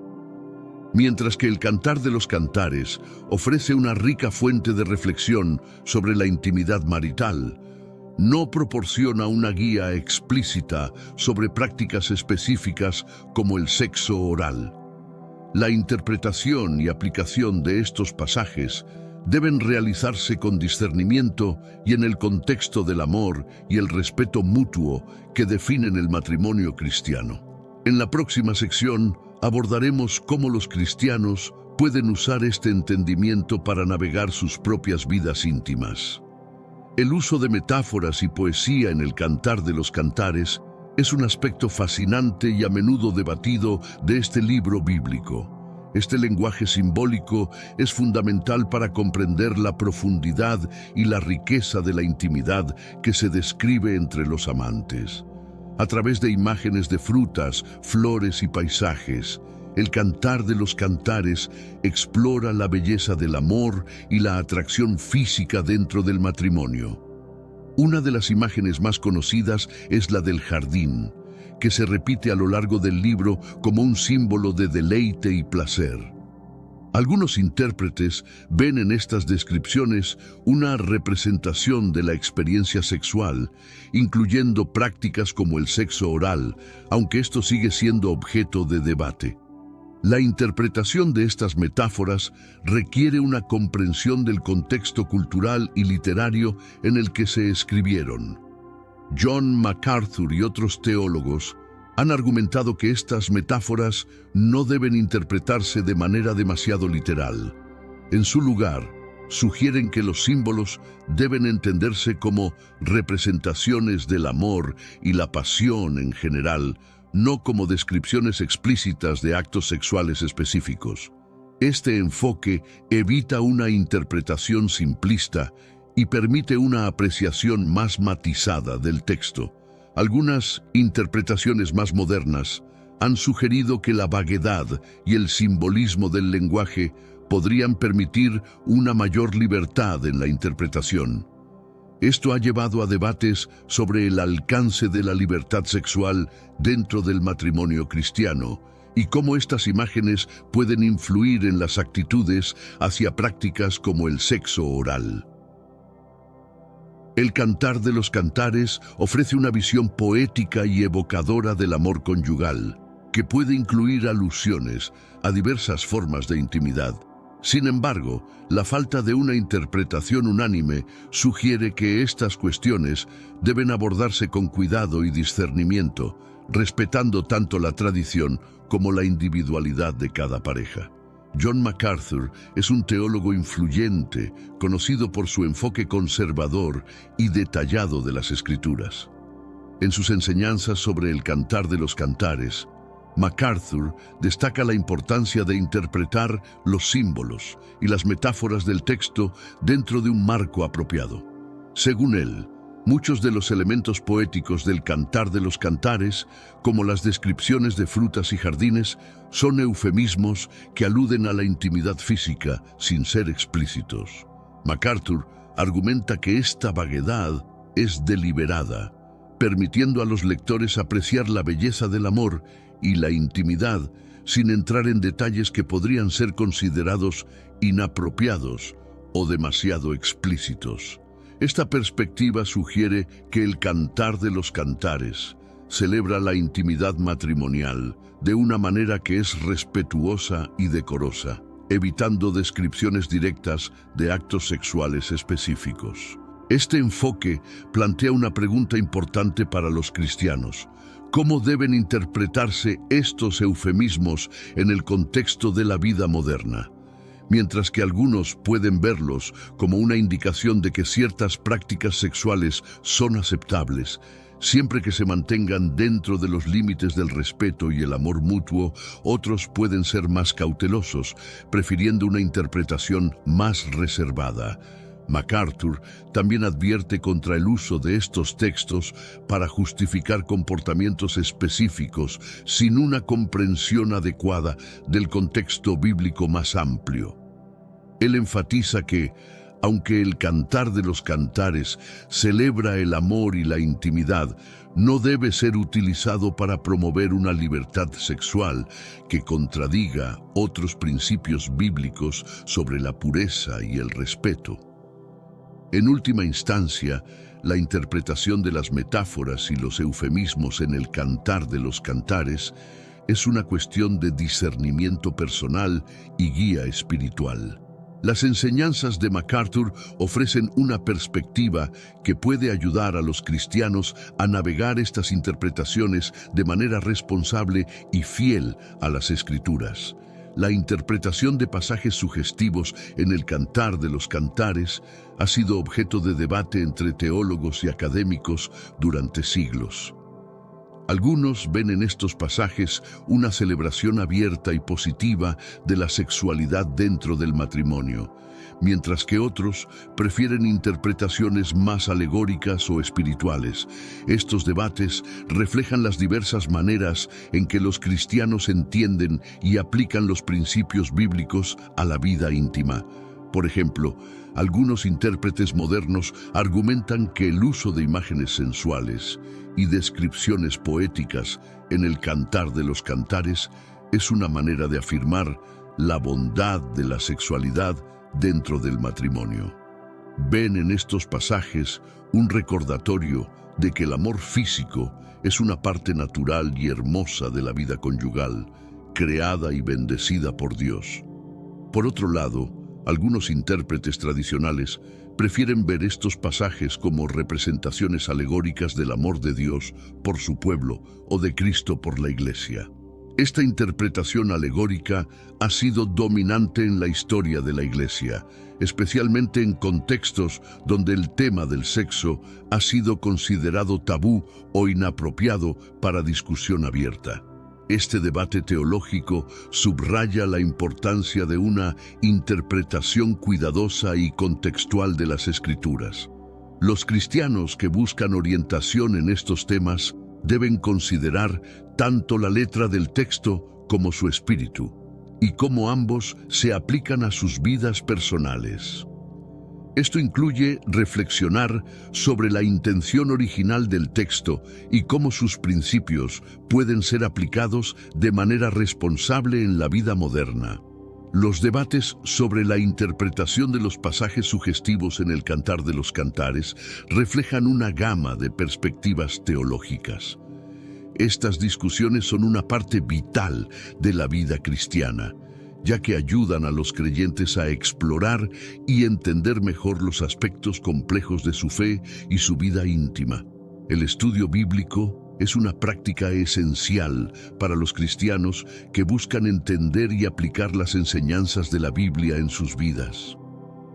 Mientras que el Cantar de los Cantares ofrece una rica fuente de reflexión sobre la intimidad marital, no proporciona una guía explícita sobre prácticas específicas como el sexo oral. La interpretación y aplicación de estos pasajes deben realizarse con discernimiento y en el contexto del amor y el respeto mutuo que definen el matrimonio cristiano. En la próxima sección abordaremos cómo los cristianos pueden usar este entendimiento para navegar sus propias vidas íntimas. El uso de metáforas y poesía en el Cantar de los Cantares es un aspecto fascinante y a menudo debatido de este libro bíblico. Este lenguaje simbólico es fundamental para comprender la profundidad y la riqueza de la intimidad que se describe entre los amantes. A través de imágenes de frutas, flores y paisajes, el Cantar de los Cantares explora la belleza del amor y la atracción física dentro del matrimonio. Una de las imágenes más conocidas es la del jardín, que se repite a lo largo del libro como un símbolo de deleite y placer. Algunos intérpretes ven en estas descripciones una representación de la experiencia sexual, incluyendo prácticas como el sexo oral, aunque esto sigue siendo objeto de debate. La interpretación de estas metáforas requiere una comprensión del contexto cultural y literario en el que se escribieron. John MacArthur y otros teólogos han argumentado que estas metáforas no deben interpretarse de manera demasiado literal. En su lugar, sugieren que los símbolos deben entenderse como representaciones del amor y la pasión en general, no como descripciones explícitas de actos sexuales específicos. Este enfoque evita una interpretación simplista y permite una apreciación más matizada del texto. Algunas interpretaciones más modernas han sugerido que la vaguedad y el simbolismo del lenguaje podrían permitir una mayor libertad en la interpretación. Esto ha llevado a debates sobre el alcance de la libertad sexual dentro del matrimonio cristiano y cómo estas imágenes pueden influir en las actitudes hacia prácticas como el sexo oral. El Cantar de los Cantares ofrece una visión poética y evocadora del amor conyugal, que puede incluir alusiones a diversas formas de intimidad. Sin embargo, la falta de una interpretación unánime sugiere que estas cuestiones deben abordarse con cuidado y discernimiento, respetando tanto la tradición como la individualidad de cada pareja. John MacArthur es un teólogo influyente, conocido por su enfoque conservador y detallado de las Escrituras. En sus enseñanzas sobre el Cantar de los Cantares, MacArthur destaca la importancia de interpretar los símbolos y las metáforas del texto dentro de un marco apropiado. Según él, muchos de los elementos poéticos del Cantar de los Cantares, como las descripciones de frutas y jardines, son eufemismos que aluden a la intimidad física sin ser explícitos. MacArthur argumenta que esta vaguedad es deliberada, permitiendo a los lectores apreciar la belleza del amor y la intimidad sin entrar en detalles que podrían ser considerados inapropiados o demasiado explícitos. Esta perspectiva sugiere que el Cantar de los Cantares celebra la intimidad matrimonial de una manera que es respetuosa y decorosa, evitando descripciones directas de actos sexuales específicos. Este enfoque plantea una pregunta importante para los cristianos. ¿Cómo deben interpretarse estos eufemismos en el contexto de la vida moderna? Mientras que algunos pueden verlos como una indicación de que ciertas prácticas sexuales son aceptables, Siempre que se mantengan dentro de los límites del respeto y el amor mutuo, otros pueden ser más cautelosos, prefiriendo una interpretación más reservada. MacArthur también advierte contra el uso de estos textos para justificar comportamientos específicos sin una comprensión adecuada del contexto bíblico más amplio. Él enfatiza que, aunque el Cantar de los Cantares celebra el amor y la intimidad, no debe ser utilizado para promover una libertad sexual que contradiga otros principios bíblicos sobre la pureza y el respeto. En última instancia, la interpretación de las metáforas y los eufemismos en el Cantar de los Cantares es una cuestión de discernimiento personal y guía espiritual. Las enseñanzas de MacArthur ofrecen una perspectiva que puede ayudar a los cristianos a navegar estas interpretaciones de manera responsable y fiel a las Escrituras. La interpretación de pasajes sugestivos en el Cantar de los Cantares ha sido objeto de debate entre teólogos y académicos durante siglos. Algunos ven en estos pasajes una celebración abierta y positiva de la sexualidad dentro del matrimonio, mientras que otros prefieren interpretaciones más alegóricas o espirituales. Estos debates reflejan las diversas maneras en que los cristianos entienden y aplican los principios bíblicos a la vida íntima. Por ejemplo, algunos intérpretes modernos argumentan que el uso de imágenes sensuales y descripciones poéticas en el Cantar de los Cantares es una manera de afirmar la bondad de la sexualidad dentro del matrimonio. Ven en estos pasajes un recordatorio de que el amor físico es una parte natural y hermosa de la vida conyugal, creada y bendecida por Dios. Por otro lado, algunos intérpretes tradicionales prefieren ver estos pasajes como representaciones alegóricas del amor de Dios por su pueblo o de Cristo por la Iglesia. Esta interpretación alegórica ha sido dominante en la historia de la Iglesia, especialmente en contextos donde el tema del sexo ha sido considerado tabú o inapropiado para discusión abierta. Este debate teológico subraya la importancia de una interpretación cuidadosa y contextual de las Escrituras. Los cristianos que buscan orientación en estos temas deben considerar tanto la letra del texto como su espíritu, y cómo ambos se aplican a sus vidas personales. Esto incluye reflexionar sobre la intención original del texto y cómo sus principios pueden ser aplicados de manera responsable en la vida moderna. Los debates sobre la interpretación de los pasajes sugestivos en el Cantar de los Cantares reflejan una gama de perspectivas teológicas. Estas discusiones son una parte vital de la vida cristiana, ya que ayudan a los creyentes a explorar y entender mejor los aspectos complejos de su fe y su vida íntima. El estudio bíblico es una práctica esencial para los cristianos que buscan entender y aplicar las enseñanzas de la Biblia en sus vidas.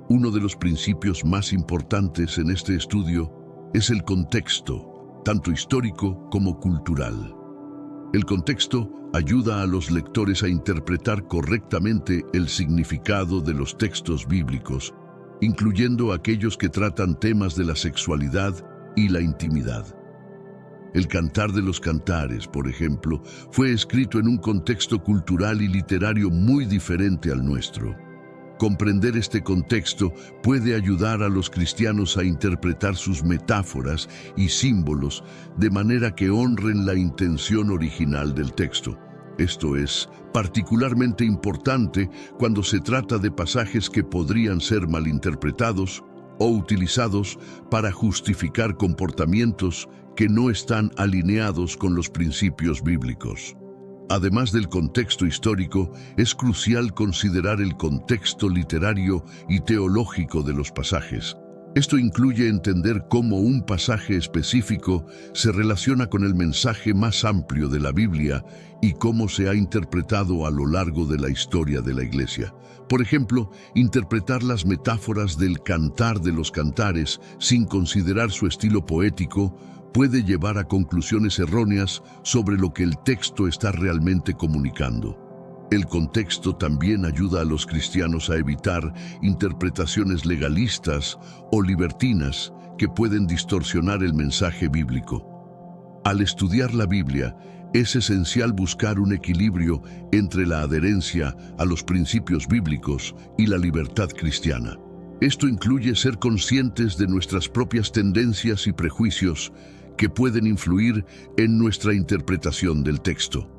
Uno de los principios más importantes en este estudio es el contexto, tanto histórico como cultural. El contexto ayuda a los lectores a interpretar correctamente el significado de los textos bíblicos, incluyendo aquellos que tratan temas de la sexualidad y la intimidad. El Cantar de los Cantares, por ejemplo, fue escrito en un contexto cultural y literario muy diferente al nuestro. Comprender este contexto puede ayudar a los cristianos a interpretar sus metáforas y símbolos de manera que honren la intención original del texto. Esto es particularmente importante cuando se trata de pasajes que podrían ser malinterpretados o utilizados para justificar comportamientos que no están alineados con los principios bíblicos. Además del contexto histórico, es crucial considerar el contexto literario y teológico de los pasajes. Esto incluye entender cómo un pasaje específico se relaciona con el mensaje más amplio de la Biblia y cómo se ha interpretado a lo largo de la historia de la Iglesia. Por ejemplo, interpretar las metáforas del Cantar de los Cantares sin considerar su estilo poético puede llevar a conclusiones erróneas sobre lo que el texto está realmente comunicando. El contexto también ayuda a los cristianos a evitar interpretaciones legalistas o libertinas que pueden distorsionar el mensaje bíblico. Al estudiar la Biblia, es esencial buscar un equilibrio entre la adherencia a los principios bíblicos y la libertad cristiana. Esto incluye ser conscientes de nuestras propias tendencias y prejuicios que pueden influir en nuestra interpretación del texto.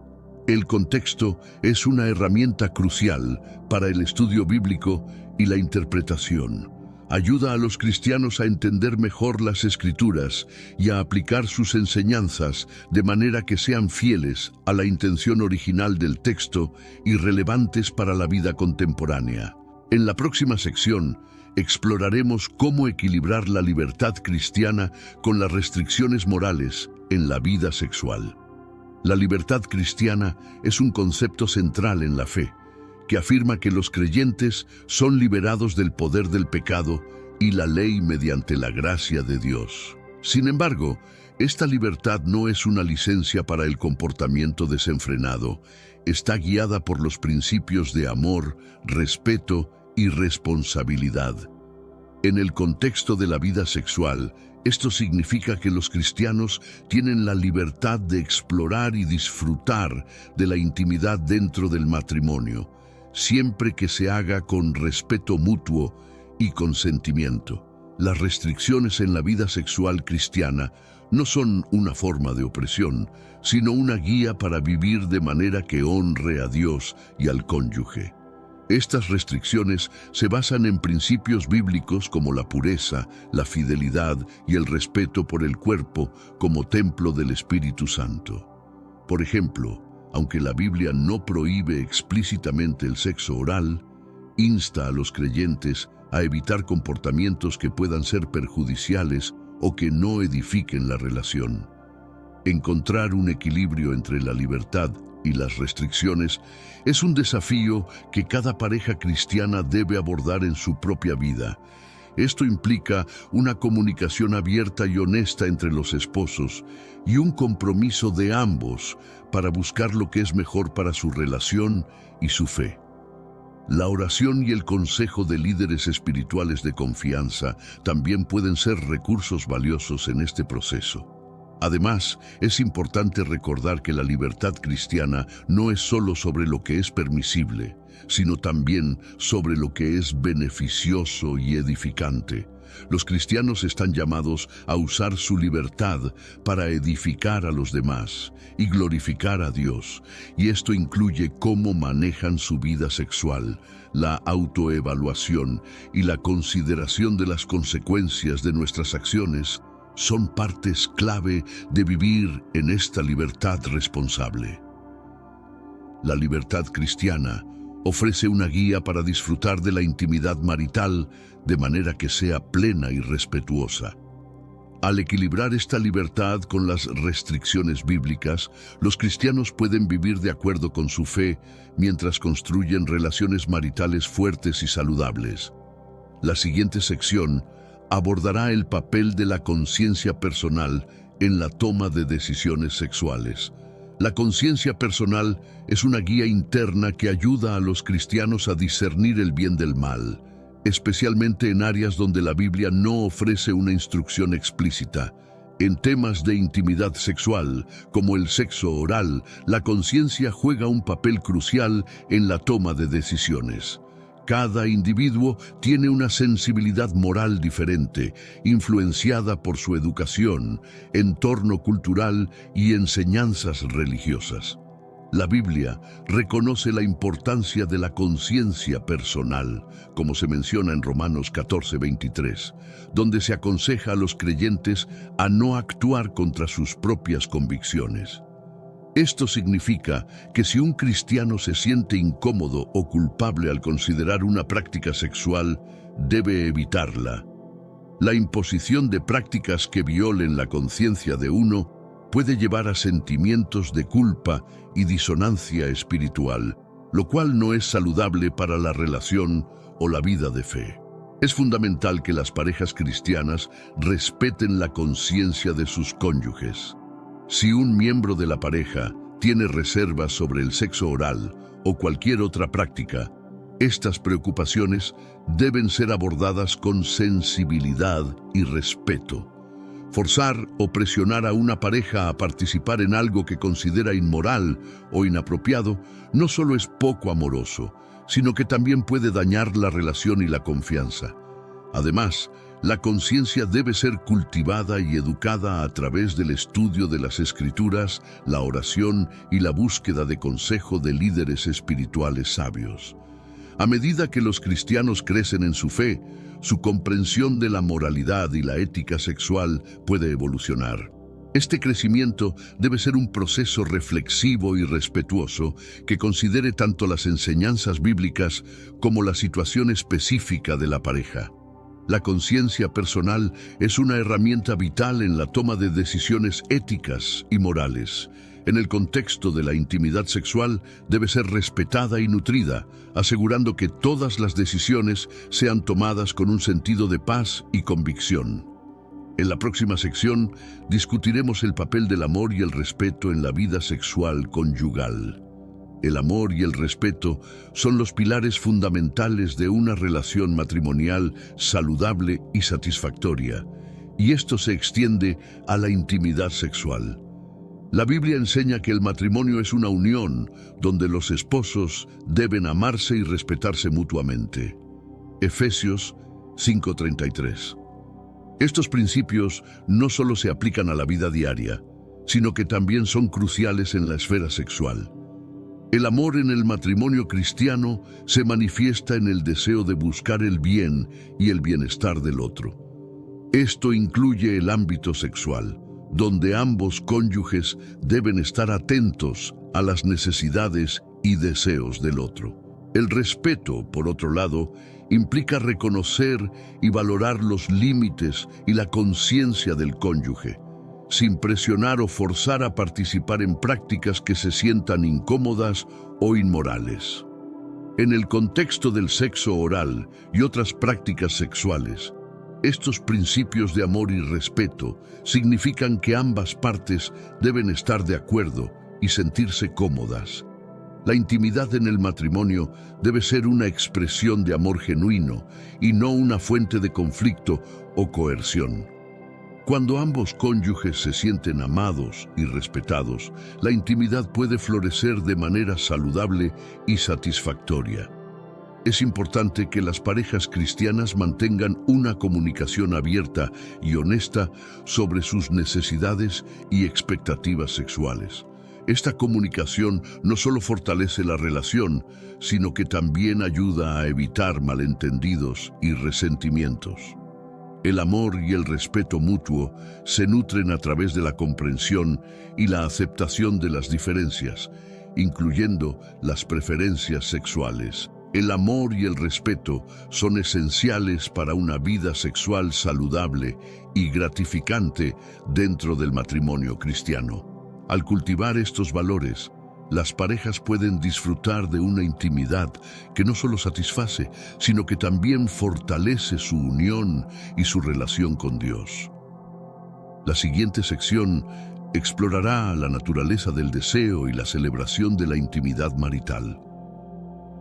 El contexto es una herramienta crucial para el estudio bíblico y la interpretación. Ayuda a los cristianos a entender mejor las Escrituras y a aplicar sus enseñanzas de manera que sean fieles a la intención original del texto y relevantes para la vida contemporánea. En la próxima sección, exploraremos cómo equilibrar la libertad cristiana con las restricciones morales en la vida sexual. La libertad cristiana es un concepto central en la fe, que afirma que los creyentes son liberados del poder del pecado y la ley mediante la gracia de Dios. Sin embargo, esta libertad no es una licencia para el comportamiento desenfrenado. Está guiada por los principios de amor, respeto y responsabilidad. En el contexto de la vida sexual, esto significa que los cristianos tienen la libertad de explorar y disfrutar de la intimidad dentro del matrimonio, siempre que se haga con respeto mutuo y consentimiento. Las restricciones en la vida sexual cristiana no son una forma de opresión, sino una guía para vivir de manera que honre a Dios y al cónyuge. Estas restricciones se basan en principios bíblicos como la pureza, la fidelidad y el respeto por el cuerpo como templo del Espíritu Santo. Por ejemplo, aunque la Biblia no prohíbe explícitamente el sexo oral, insta a los creyentes a evitar comportamientos que puedan ser perjudiciales o que no edifiquen la relación. Encontrar un equilibrio entre la libertad y las restricciones es un desafío que cada pareja cristiana debe abordar en su propia vida. Esto implica una comunicación abierta y honesta entre los esposos y un compromiso de ambos para buscar lo que es mejor para su relación y su fe. La oración y el consejo de líderes espirituales de confianza también pueden ser recursos valiosos en este proceso. Además, es importante recordar que la libertad cristiana no es solo sobre lo que es permisible, sino también sobre lo que es beneficioso y edificante. Los cristianos están llamados a usar su libertad para edificar a los demás y glorificar a Dios, y esto incluye cómo manejan su vida sexual, la autoevaluación y la consideración de las consecuencias de nuestras acciones. Son partes clave de vivir en esta libertad responsable. La libertad cristiana ofrece una guía para disfrutar de la intimidad marital de manera que sea plena y respetuosa. Al equilibrar esta libertad con las restricciones bíblicas, los cristianos pueden vivir de acuerdo con su fe mientras construyen relaciones maritales fuertes y saludables. La siguiente sección abordará el papel de la conciencia personal en la toma de decisiones sexuales. La conciencia personal es una guía interna que ayuda a los cristianos a discernir el bien del mal, especialmente en áreas donde la Biblia no ofrece una instrucción explícita. En temas de intimidad sexual, como el sexo oral, la conciencia juega un papel crucial en la toma de decisiones. Cada individuo tiene una sensibilidad moral diferente, influenciada por su educación, entorno cultural y enseñanzas religiosas. La Biblia reconoce la importancia de la conciencia personal, como se menciona en Romanos 14:23, donde se aconseja a los creyentes a no actuar contra sus propias convicciones. Esto significa que si un cristiano se siente incómodo o culpable al considerar una práctica sexual, debe evitarla. La imposición de prácticas que violen la conciencia de uno puede llevar a sentimientos de culpa y disonancia espiritual, lo cual no es saludable para la relación o la vida de fe. Es fundamental que las parejas cristianas respeten la conciencia de sus cónyuges. Si un miembro de la pareja tiene reservas sobre el sexo oral o cualquier otra práctica, estas preocupaciones deben ser abordadas con sensibilidad y respeto. Forzar o presionar a una pareja a participar en algo que considera inmoral o inapropiado no solo es poco amoroso, sino que también puede dañar la relación y la confianza. Además, la conciencia debe ser cultivada y educada a través del estudio de las Escrituras, la oración y la búsqueda de consejo de líderes espirituales sabios. A medida que los cristianos crecen en su fe, su comprensión de la moralidad y la ética sexual puede evolucionar. Este crecimiento debe ser un proceso reflexivo y respetuoso que considere tanto las enseñanzas bíblicas como la situación específica de la pareja. La conciencia personal es una herramienta vital en la toma de decisiones éticas y morales. En el contexto de la intimidad sexual debe ser respetada y nutrida, asegurando que todas las decisiones sean tomadas con un sentido de paz y convicción. En la próxima sección discutiremos el papel del amor y el respeto en la vida sexual conyugal. El amor y el respeto son los pilares fundamentales de una relación matrimonial saludable y satisfactoria, y esto se extiende a la intimidad sexual. La Biblia enseña que el matrimonio es una unión donde los esposos deben amarse y respetarse mutuamente. Efesios 5:33. Estos principios no solo se aplican a la vida diaria, sino que también son cruciales en la esfera sexual. El amor en el matrimonio cristiano se manifiesta en el deseo de buscar el bien y el bienestar del otro. Esto incluye el ámbito sexual, donde ambos cónyuges deben estar atentos a las necesidades y deseos del otro. El respeto, por otro lado, implica reconocer y valorar los límites y la conciencia del cónyuge, sin presionar o forzar a participar en prácticas que se sientan incómodas o inmorales. En el contexto del sexo oral y otras prácticas sexuales, estos principios de amor y respeto significan que ambas partes deben estar de acuerdo y sentirse cómodas. La intimidad en el matrimonio debe ser una expresión de amor genuino y no una fuente de conflicto o coerción. Cuando ambos cónyuges se sienten amados y respetados, la intimidad puede florecer de manera saludable y satisfactoria. Es importante que las parejas cristianas mantengan una comunicación abierta y honesta sobre sus necesidades y expectativas sexuales. Esta comunicación no solo fortalece la relación, sino que también ayuda a evitar malentendidos y resentimientos. El amor y el respeto mutuo se nutren a través de la comprensión y la aceptación de las diferencias, incluyendo las preferencias sexuales. El amor y el respeto son esenciales para una vida sexual saludable y gratificante dentro del matrimonio cristiano. Al cultivar estos valores, las parejas pueden disfrutar de una intimidad que no solo satisface, sino que también fortalece su unión y su relación con Dios. La siguiente sección explorará la naturaleza del deseo y la celebración de la intimidad marital.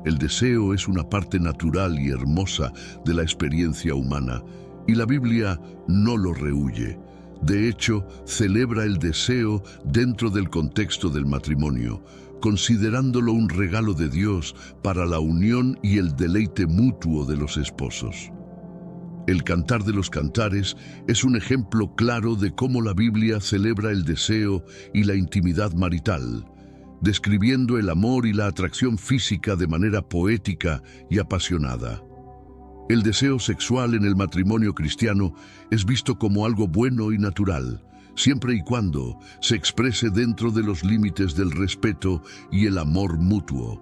El deseo es una parte natural y hermosa de la experiencia humana, y la Biblia no lo rehúye. De hecho, celebra el deseo dentro del contexto del matrimonio, considerándolo un regalo de Dios para la unión y el deleite mutuo de los esposos. El Cantar de los Cantares es un ejemplo claro de cómo la Biblia celebra el deseo y la intimidad marital, describiendo el amor y la atracción física de manera poética y apasionada. El deseo sexual en el matrimonio cristiano es visto como algo bueno y natural, siempre y cuando se exprese dentro de los límites del respeto y el amor mutuo.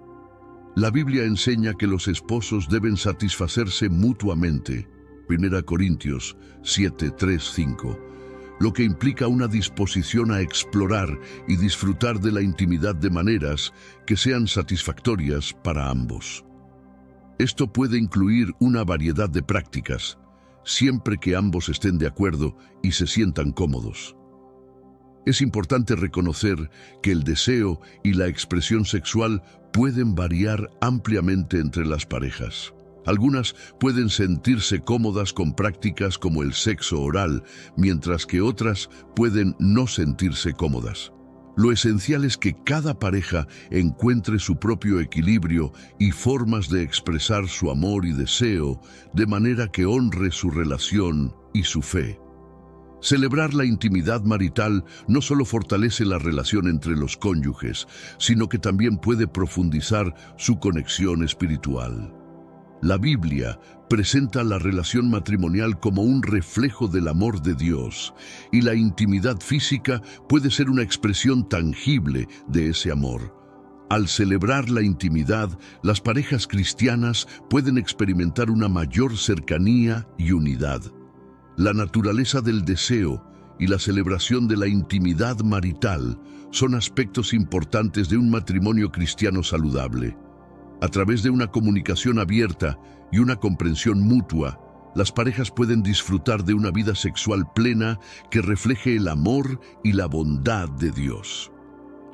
La Biblia enseña que los esposos deben satisfacerse mutuamente, 1 Corintios 7:3-5, lo que implica una disposición a explorar y disfrutar de la intimidad de maneras que sean satisfactorias para ambos. Esto puede incluir una variedad de prácticas, siempre que ambos estén de acuerdo y se sientan cómodos. Es importante reconocer que el deseo y la expresión sexual pueden variar ampliamente entre las parejas. Algunas pueden sentirse cómodas con prácticas como el sexo oral, mientras que otras pueden no sentirse cómodas. Lo esencial es que cada pareja encuentre su propio equilibrio y formas de expresar su amor y deseo de manera que honre su relación y su fe. Celebrar la intimidad marital no solo fortalece la relación entre los cónyuges, sino que también puede profundizar su conexión espiritual. La Biblia presenta la relación matrimonial como un reflejo del amor de Dios, y la intimidad física puede ser una expresión tangible de ese amor. Al celebrar la intimidad, las parejas cristianas pueden experimentar una mayor cercanía y unidad. La naturaleza del deseo y la celebración de la intimidad marital son aspectos importantes de un matrimonio cristiano saludable. A través de una comunicación abierta y una comprensión mutua, las parejas pueden disfrutar de una vida sexual plena que refleje el amor y la bondad de Dios.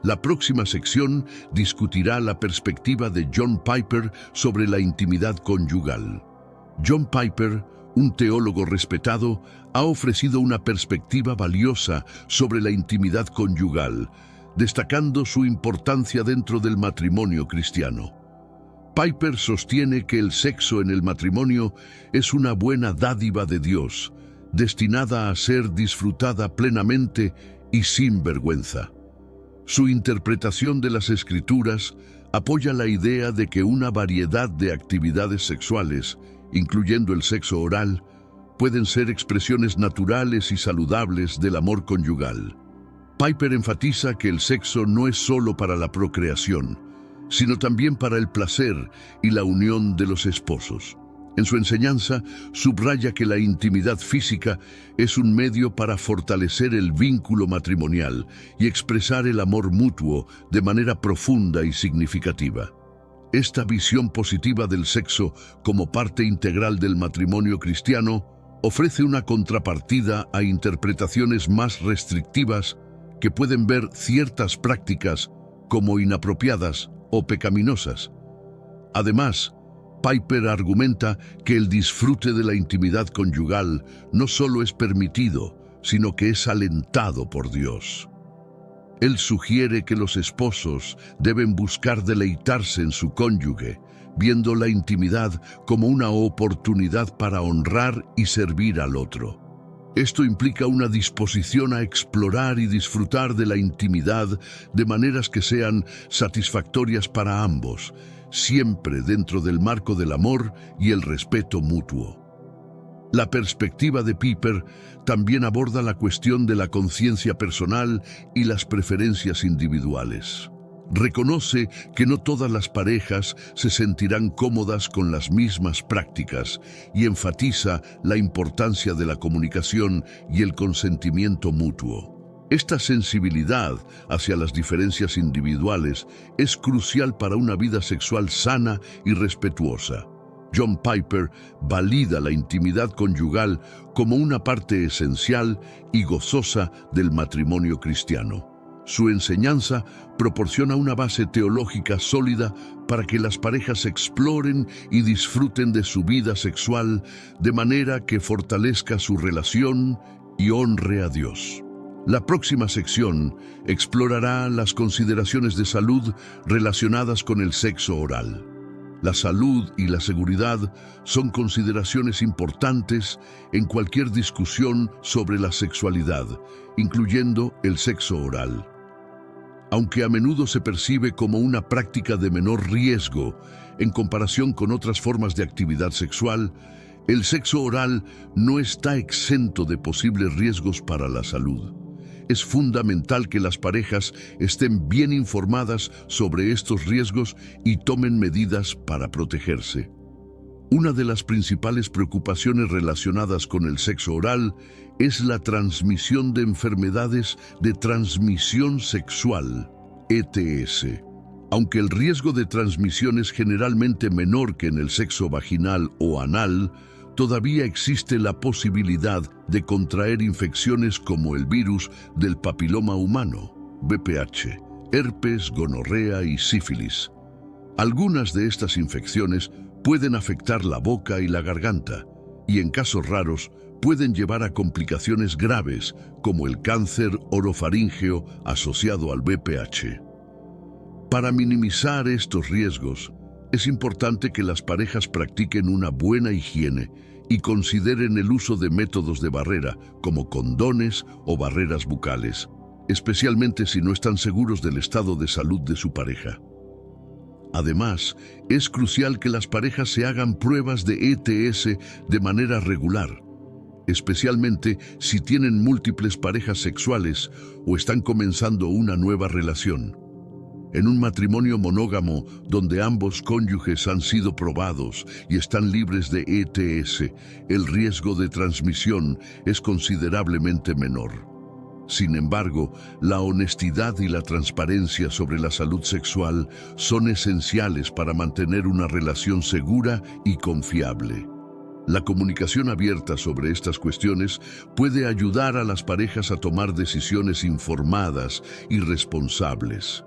La próxima sección discutirá la perspectiva de John Piper sobre la intimidad conyugal. John Piper, un teólogo respetado, ha ofrecido una perspectiva valiosa sobre la intimidad conyugal, destacando su importancia dentro del matrimonio cristiano. Piper sostiene que el sexo en el matrimonio es una buena dádiva de Dios, destinada a ser disfrutada plenamente y sin vergüenza. Su interpretación de las Escrituras apoya la idea de que una variedad de actividades sexuales, incluyendo el sexo oral, pueden ser expresiones naturales y saludables del amor conyugal. Piper enfatiza que el sexo no es solo para la procreación, sino también para el placer y la unión de los esposos. En su enseñanza, subraya que la intimidad física es un medio para fortalecer el vínculo matrimonial y expresar el amor mutuo de manera profunda y significativa. Esta visión positiva del sexo como parte integral del matrimonio cristiano ofrece una contrapartida a interpretaciones más restrictivas que pueden ver ciertas prácticas como inapropiadas o pecaminosas. Además, Piper argumenta que el disfrute de la intimidad conyugal no solo es permitido, sino que es alentado por Dios. Él sugiere que los esposos deben buscar deleitarse en su cónyuge, viendo la intimidad como una oportunidad para honrar y servir al otro. Esto implica una disposición a explorar y disfrutar de la intimidad de maneras que sean satisfactorias para ambos, siempre dentro del marco del amor y el respeto mutuo. La perspectiva de Piper también aborda la cuestión de la conciencia personal y las preferencias individuales. Reconoce que no todas las parejas se sentirán cómodas con las mismas prácticas y enfatiza la importancia de la comunicación y el consentimiento mutuo. Esta sensibilidad hacia las diferencias individuales es crucial para una vida sexual sana y respetuosa. John Piper valida la intimidad conyugal como una parte esencial y gozosa del matrimonio cristiano. Su enseñanza proporciona una base teológica sólida para que las parejas exploren y disfruten de su vida sexual de manera que fortalezca su relación y honre a Dios. La próxima sección explorará las consideraciones de salud relacionadas con el sexo oral. La salud y la seguridad son consideraciones importantes en cualquier discusión sobre la sexualidad, incluyendo el sexo oral. Aunque a menudo se percibe como una práctica de menor riesgo en comparación con otras formas de actividad sexual, el sexo oral no está exento de posibles riesgos para la salud. Es fundamental que las parejas estén bien informadas sobre estos riesgos y tomen medidas para protegerse. Una de las principales preocupaciones relacionadas con el sexo oral es la transmisión de enfermedades de transmisión sexual, ETS. Aunque el riesgo de transmisión es generalmente menor que en el sexo vaginal o anal, todavía existe la posibilidad de contraer infecciones como el virus del papiloma humano, VPH, herpes, gonorrea y sífilis. Algunas de estas infecciones pueden afectar la boca y la garganta, y en casos raros pueden llevar a complicaciones graves como el cáncer orofaríngeo asociado al VPH. Para minimizar estos riesgos, es importante que las parejas practiquen una buena higiene y consideren el uso de métodos de barrera, como condones o barreras bucales, especialmente si no están seguros del estado de salud de su pareja. Además, es crucial que las parejas se hagan pruebas de ETS de manera regular, especialmente si tienen múltiples parejas sexuales o están comenzando una nueva relación. En un matrimonio monógamo donde ambos cónyuges han sido probados y están libres de ETS, el riesgo de transmisión es considerablemente menor. Sin embargo, la honestidad y la transparencia sobre la salud sexual son esenciales para mantener una relación segura y confiable. La comunicación abierta sobre estas cuestiones puede ayudar a las parejas a tomar decisiones informadas y responsables.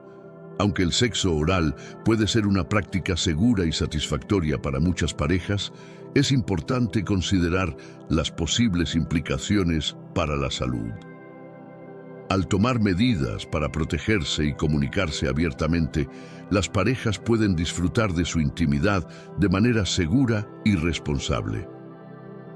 Aunque el sexo oral puede ser una práctica segura y satisfactoria para muchas parejas, es importante considerar las posibles implicaciones para la salud. Al tomar medidas para protegerse y comunicarse abiertamente, las parejas pueden disfrutar de su intimidad de manera segura y responsable.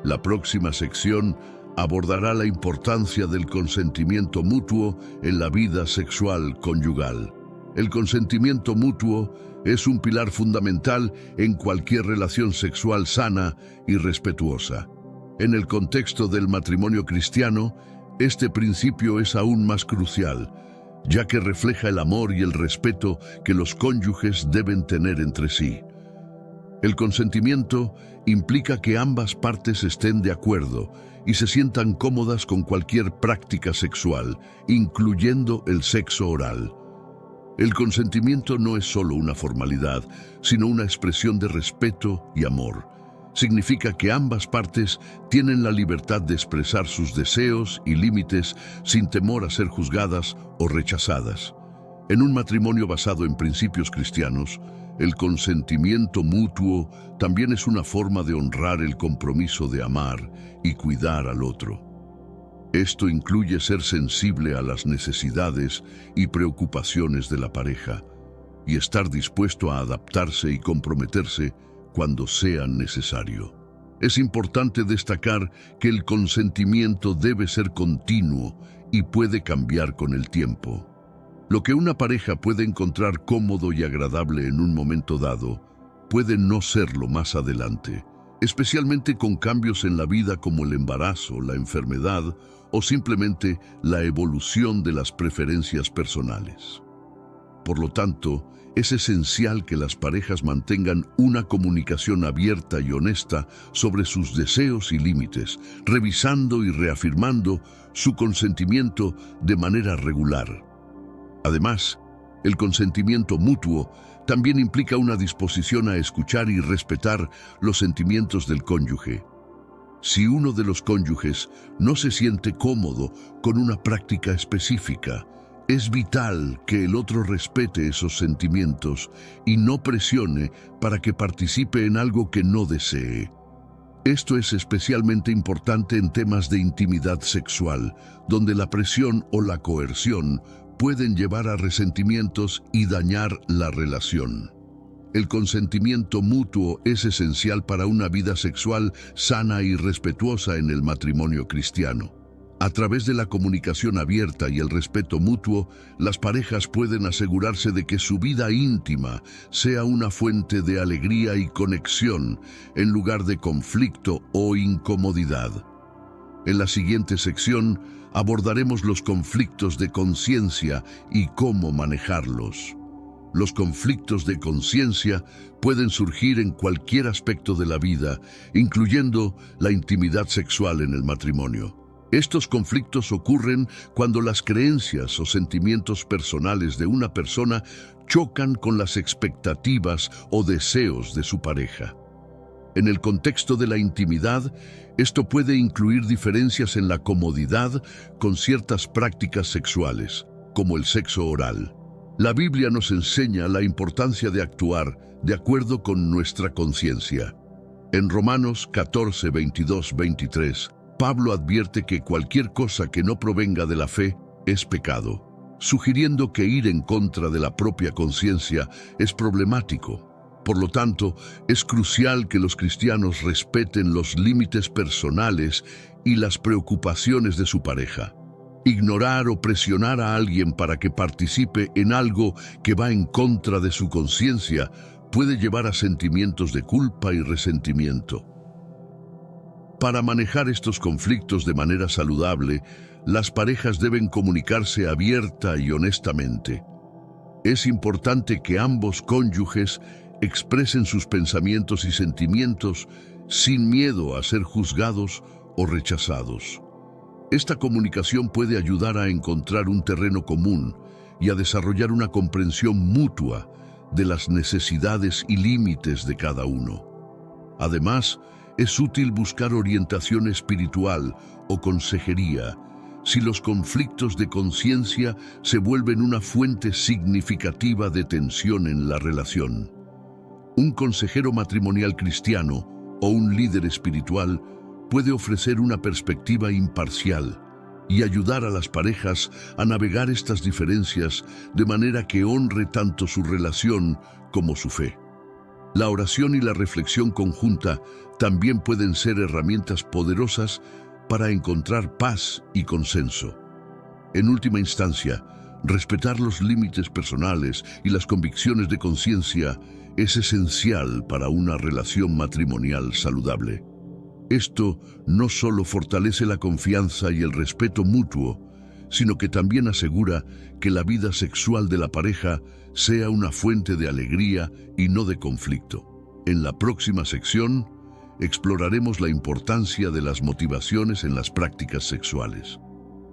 La próxima sección abordará la importancia del consentimiento mutuo en la vida sexual conyugal. El consentimiento mutuo es un pilar fundamental en cualquier relación sexual sana y respetuosa. En el contexto del matrimonio cristiano, este principio es aún más crucial, ya que refleja el amor y el respeto que los cónyuges deben tener entre sí. El consentimiento implica que ambas partes estén de acuerdo y se sientan cómodas con cualquier práctica sexual, incluyendo el sexo oral. El consentimiento no es solo una formalidad, sino una expresión de respeto y amor. Significa que ambas partes tienen la libertad de expresar sus deseos y límites sin temor a ser juzgadas o rechazadas. En un matrimonio basado en principios cristianos, el consentimiento mutuo también es una forma de honrar el compromiso de amar y cuidar al otro. Esto incluye ser sensible a las necesidades y preocupaciones de la pareja y estar dispuesto a adaptarse y comprometerse cuando sea necesario. Es importante destacar que el consentimiento debe ser continuo y puede cambiar con el tiempo. Lo que una pareja puede encontrar cómodo y agradable en un momento dado, puede no serlo más adelante, especialmente con cambios en la vida como el embarazo, la enfermedad o simplemente la evolución de las preferencias personales. Por lo tanto, es esencial que las parejas mantengan una comunicación abierta y honesta sobre sus deseos y límites, revisando y reafirmando su consentimiento de manera regular. Además, el consentimiento mutuo también implica una disposición a escuchar y respetar los sentimientos del cónyuge. Si uno de los cónyuges no se siente cómodo con una práctica específica, es vital que el otro respete esos sentimientos y no presione para que participe en algo que no desee. Esto es especialmente importante en temas de intimidad sexual, donde la presión o la coerción pueden llevar a resentimientos y dañar la relación. El consentimiento mutuo es esencial para una vida sexual sana y respetuosa en el matrimonio cristiano. A través de la comunicación abierta y el respeto mutuo, las parejas pueden asegurarse de que su vida íntima sea una fuente de alegría y conexión en lugar de conflicto o incomodidad. En la siguiente sección abordaremos los conflictos de conciencia y cómo manejarlos. Los conflictos de conciencia pueden surgir en cualquier aspecto de la vida, incluyendo la intimidad sexual en el matrimonio. Estos conflictos ocurren cuando las creencias o sentimientos personales de una persona chocan con las expectativas o deseos de su pareja. En el contexto de la intimidad, esto puede incluir diferencias en la comodidad con ciertas prácticas sexuales, como el sexo oral. La Biblia nos enseña la importancia de actuar de acuerdo con nuestra conciencia. En Romanos 14, 22, 23, Pablo advierte que cualquier cosa que no provenga de la fe es pecado, sugiriendo que ir en contra de la propia conciencia es problemático. Por lo tanto, es crucial que los cristianos respeten los límites personales y las preocupaciones de su pareja. Ignorar o presionar a alguien para que participe en algo que va en contra de su conciencia puede llevar a sentimientos de culpa y resentimiento. Para manejar estos conflictos de manera saludable, las parejas deben comunicarse abierta y honestamente. Es importante que ambos cónyuges expresen sus pensamientos y sentimientos sin miedo a ser juzgados o rechazados. Esta comunicación puede ayudar a encontrar un terreno común y a desarrollar una comprensión mutua de las necesidades y límites de cada uno. Además, es útil buscar orientación espiritual o consejería si los conflictos de conciencia se vuelven una fuente significativa de tensión en la relación. Un consejero matrimonial cristiano o un líder espiritual puede ofrecer una perspectiva imparcial y ayudar a las parejas a navegar estas diferencias de manera que honre tanto su relación como su fe. La oración y la reflexión conjunta también pueden ser herramientas poderosas para encontrar paz y consenso. En última instancia, respetar los límites personales y las convicciones de conciencia es esencial para una relación matrimonial saludable. Esto no solo fortalece la confianza y el respeto mutuo, sino que también asegura que la vida sexual de la pareja sea una fuente de alegría y no de conflicto. En la próxima sección, exploraremos la importancia de las motivaciones en las prácticas sexuales.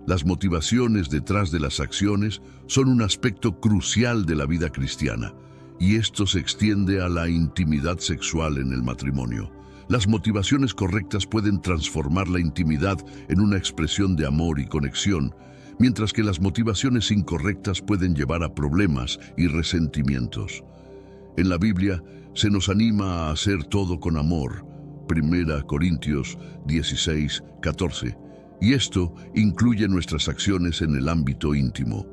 Las motivaciones detrás de las acciones son un aspecto crucial de la vida cristiana, y esto se extiende a la intimidad sexual en el matrimonio. Las motivaciones correctas pueden transformar la intimidad en una expresión de amor y conexión, mientras que las motivaciones incorrectas pueden llevar a problemas y resentimientos. En la Biblia se nos anima a hacer todo con amor, 1 Corintios 16, 14, y esto incluye nuestras acciones en el ámbito íntimo.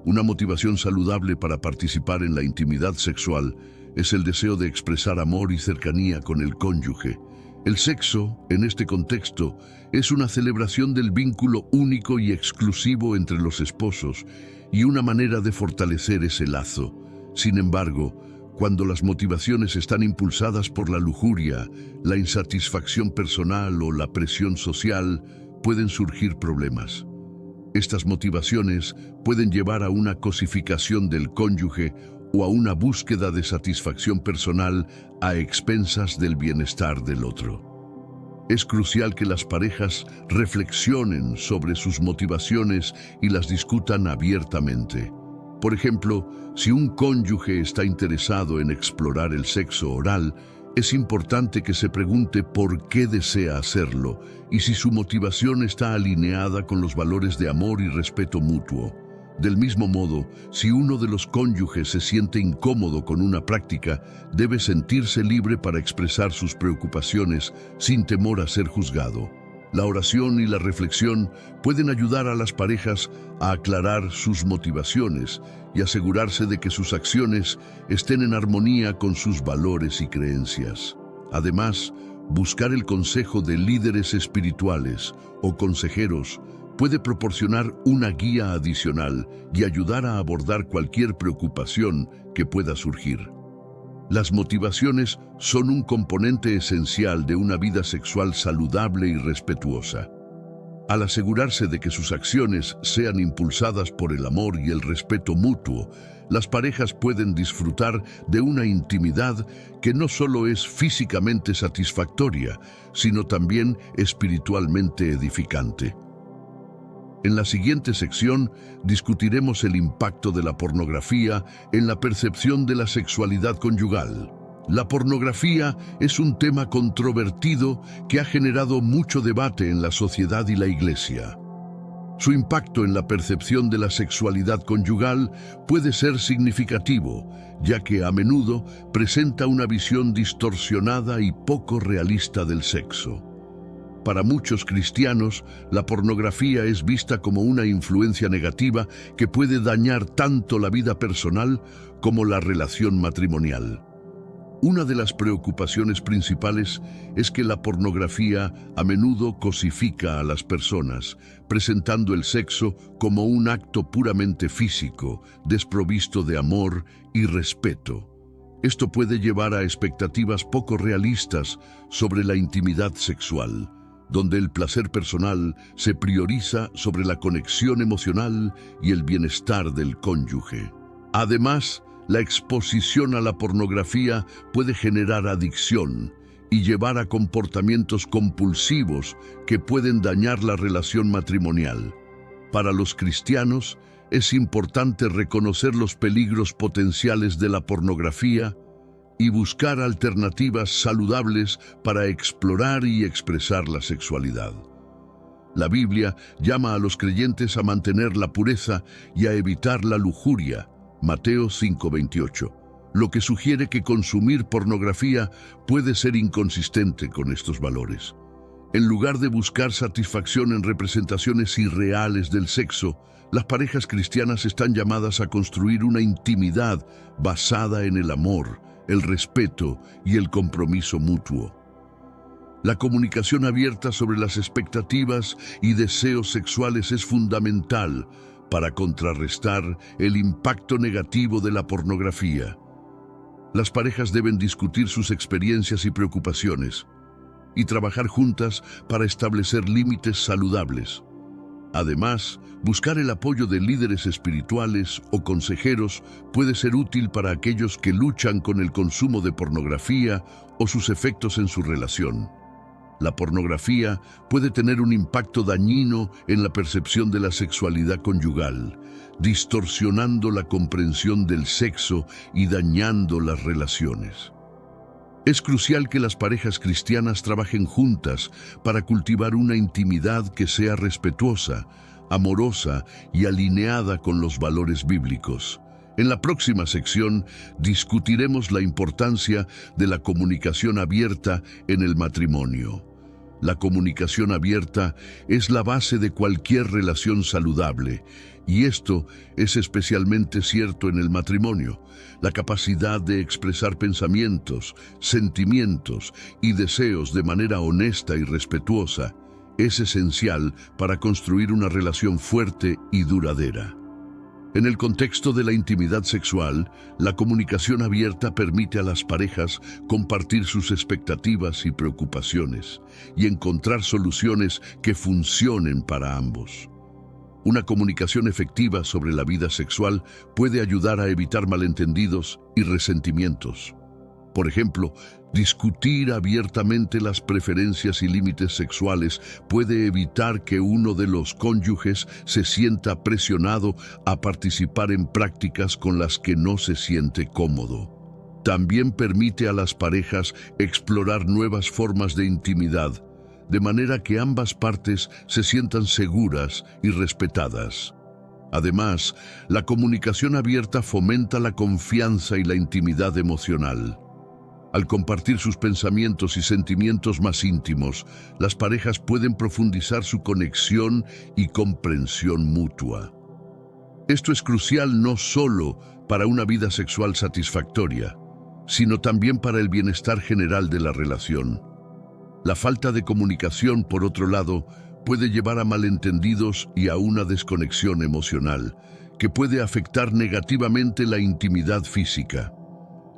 Una motivación saludable para participar en la intimidad sexual es el deseo de expresar amor y cercanía con el cónyuge. El sexo, en este contexto, es una celebración del vínculo único y exclusivo entre los esposos y una manera de fortalecer ese lazo. Sin embargo, cuando las motivaciones están impulsadas por la lujuria, la insatisfacción personal o la presión social, pueden surgir problemas. Estas motivaciones pueden llevar a una cosificación del cónyuge o a una búsqueda de satisfacción personal a expensas del bienestar del otro. Es crucial que las parejas reflexionen sobre sus motivaciones y las discutan abiertamente. Por ejemplo, si un cónyuge está interesado en explorar el sexo oral, es importante que se pregunte por qué desea hacerlo y si su motivación está alineada con los valores de amor y respeto mutuo. Del mismo modo, si uno de los cónyuges se siente incómodo con una práctica, debe sentirse libre para expresar sus preocupaciones sin temor a ser juzgado. La oración y la reflexión pueden ayudar a las parejas a aclarar sus motivaciones y asegurarse de que sus acciones estén en armonía con sus valores y creencias. Además, buscar el consejo de líderes espirituales o consejeros puede proporcionar una guía adicional y ayudar a abordar cualquier preocupación que pueda surgir. Las motivaciones son un componente esencial de una vida sexual saludable y respetuosa. Al asegurarse de que sus acciones sean impulsadas por el amor y el respeto mutuo, las parejas pueden disfrutar de una intimidad que no solo es físicamente satisfactoria, sino también espiritualmente edificante. En la siguiente sección discutiremos el impacto de la pornografía en la percepción de la sexualidad conyugal. La pornografía es un tema controvertido que ha generado mucho debate en la sociedad y la Iglesia. Su impacto en la percepción de la sexualidad conyugal puede ser significativo, ya que a menudo presenta una visión distorsionada y poco realista del sexo. Para muchos cristianos, la pornografía es vista como una influencia negativa que puede dañar tanto la vida personal como la relación matrimonial. Una de las preocupaciones principales es que la pornografía a menudo cosifica a las personas, presentando el sexo como un acto puramente físico, desprovisto de amor y respeto. Esto puede llevar a expectativas poco realistas sobre la intimidad sexual, donde el placer personal se prioriza sobre la conexión emocional y el bienestar del cónyuge. Además, la exposición a la pornografía puede generar adicción y llevar a comportamientos compulsivos que pueden dañar la relación matrimonial. Para los cristianos, es importante reconocer los peligros potenciales de la pornografía y buscar alternativas saludables para explorar y expresar la sexualidad. La Biblia llama a los creyentes a mantener la pureza y a evitar la lujuria, Mateo 5:28, lo que sugiere que consumir pornografía puede ser inconsistente con estos valores. En lugar de buscar satisfacción en representaciones irreales del sexo, las parejas cristianas están llamadas a construir una intimidad basada en el amor, el respeto y el compromiso mutuo. La comunicación abierta sobre las expectativas y deseos sexuales es fundamental para contrarrestar el impacto negativo de la pornografía. Las parejas deben discutir sus experiencias y preocupaciones y trabajar juntas para establecer límites saludables. Además, buscar el apoyo de líderes espirituales o consejeros puede ser útil para aquellos que luchan con el consumo de pornografía o sus efectos en su relación. La pornografía puede tener un impacto dañino en la percepción de la sexualidad conyugal, distorsionando la comprensión del sexo y dañando las relaciones. Es crucial que las parejas cristianas trabajen juntas para cultivar una intimidad que sea respetuosa, amorosa y alineada con los valores bíblicos. En la próxima sección discutiremos la importancia de la comunicación abierta en el matrimonio. La comunicación abierta es la base de cualquier relación saludable, y esto es especialmente cierto en el matrimonio. La capacidad de expresar pensamientos, sentimientos y deseos de manera honesta y respetuosa es esencial para construir una relación fuerte y duradera. En el contexto de la intimidad sexual, la comunicación abierta permite a las parejas compartir sus expectativas y preocupaciones y encontrar soluciones que funcionen para ambos. Una comunicación efectiva sobre la vida sexual puede ayudar a evitar malentendidos y resentimientos. Por ejemplo, discutir abiertamente las preferencias y límites sexuales puede evitar que uno de los cónyuges se sienta presionado a participar en prácticas con las que no se siente cómodo. También permite a las parejas explorar nuevas formas de intimidad, de manera que ambas partes se sientan seguras y respetadas. Además, la comunicación abierta fomenta la confianza y la intimidad emocional. Al compartir sus pensamientos y sentimientos más íntimos, las parejas pueden profundizar su conexión y comprensión mutua. Esto es crucial no solo para una vida sexual satisfactoria, sino también para el bienestar general de la relación. La falta de comunicación, por otro lado, puede llevar a malentendidos y a una desconexión emocional, que puede afectar negativamente la intimidad física.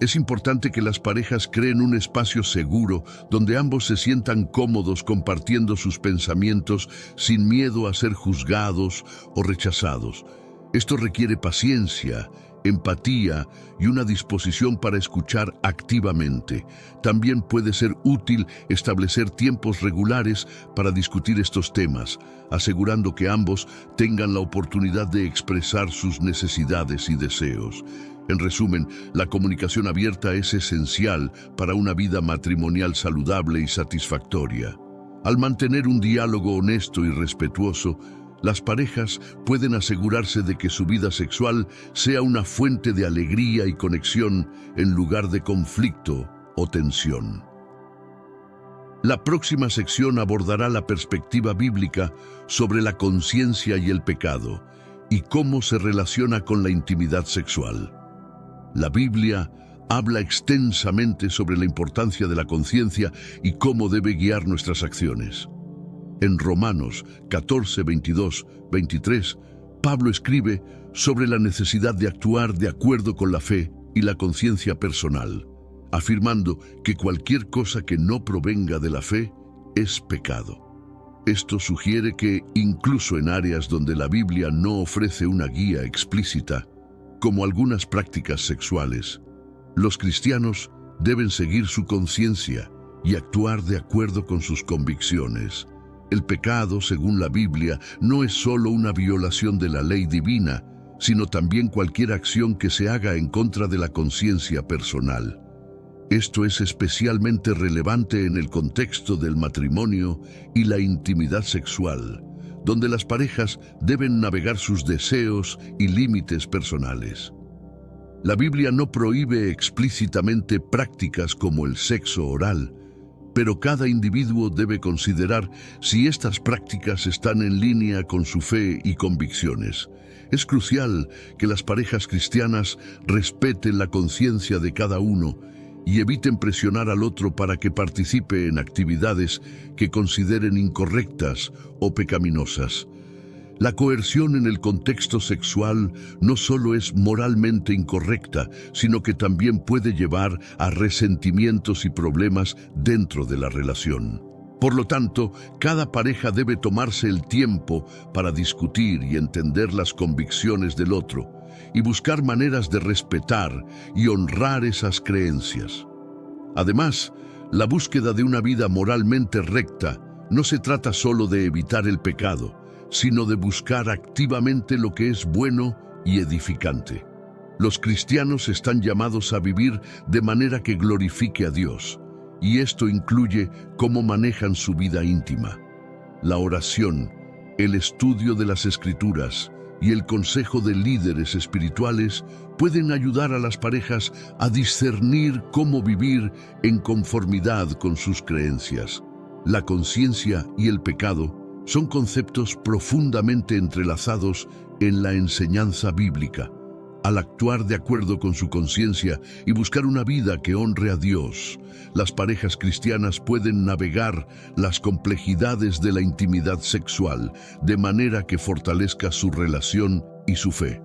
Es importante que las parejas creen un espacio seguro donde ambos se sientan cómodos compartiendo sus pensamientos sin miedo a ser juzgados o rechazados. Esto requiere paciencia, empatía y una disposición para escuchar activamente. También puede ser útil establecer tiempos regulares para discutir estos temas, asegurando que ambos tengan la oportunidad de expresar sus necesidades y deseos. En resumen, la comunicación abierta es esencial para una vida matrimonial saludable y satisfactoria. Al mantener un diálogo honesto y respetuoso, las parejas pueden asegurarse de que su vida sexual sea una fuente de alegría y conexión en lugar de conflicto o tensión. La próxima sección abordará la perspectiva bíblica sobre la conciencia y el pecado y cómo se relaciona con la intimidad sexual. La Biblia habla extensamente sobre la importancia de la conciencia y cómo debe guiar nuestras acciones. En Romanos 14, 22, 23, Pablo escribe sobre la necesidad de actuar de acuerdo con la fe y la conciencia personal, afirmando que cualquier cosa que no provenga de la fe es pecado. Esto sugiere que, incluso en áreas donde la Biblia no ofrece una guía explícita, como algunas prácticas sexuales, los cristianos deben seguir su conciencia y actuar de acuerdo con sus convicciones. El pecado, según la Biblia, no es solo una violación de la ley divina, sino también cualquier acción que se haga en contra de la conciencia personal. Esto es especialmente relevante en el contexto del matrimonio y la intimidad sexual, donde las parejas deben navegar sus deseos y límites personales. La Biblia no prohíbe explícitamente prácticas como el sexo oral, pero cada individuo debe considerar si estas prácticas están en línea con su fe y convicciones. Es crucial que las parejas cristianas respeten la conciencia de cada uno y eviten presionar al otro para que participe en actividades que consideren incorrectas o pecaminosas. La coerción en el contexto sexual no solo es moralmente incorrecta, sino que también puede llevar a resentimientos y problemas dentro de la relación. Por lo tanto, cada pareja debe tomarse el tiempo para discutir y entender las convicciones del otro y buscar maneras de respetar y honrar esas creencias. Además, la búsqueda de una vida moralmente recta no se trata solo de evitar el pecado, sino de buscar activamente lo que es bueno y edificante. Los cristianos están llamados a vivir de manera que glorifique a Dios, y esto incluye cómo manejan su vida íntima. La oración, el estudio de las Escrituras y el consejo de líderes espirituales pueden ayudar a las parejas a discernir cómo vivir en conformidad con sus creencias. La conciencia y el pecado son conceptos profundamente entrelazados en la enseñanza bíblica. Al actuar de acuerdo con su conciencia y buscar una vida que honre a Dios, las parejas cristianas pueden navegar las complejidades de la intimidad sexual de manera que fortalezca su relación y su fe.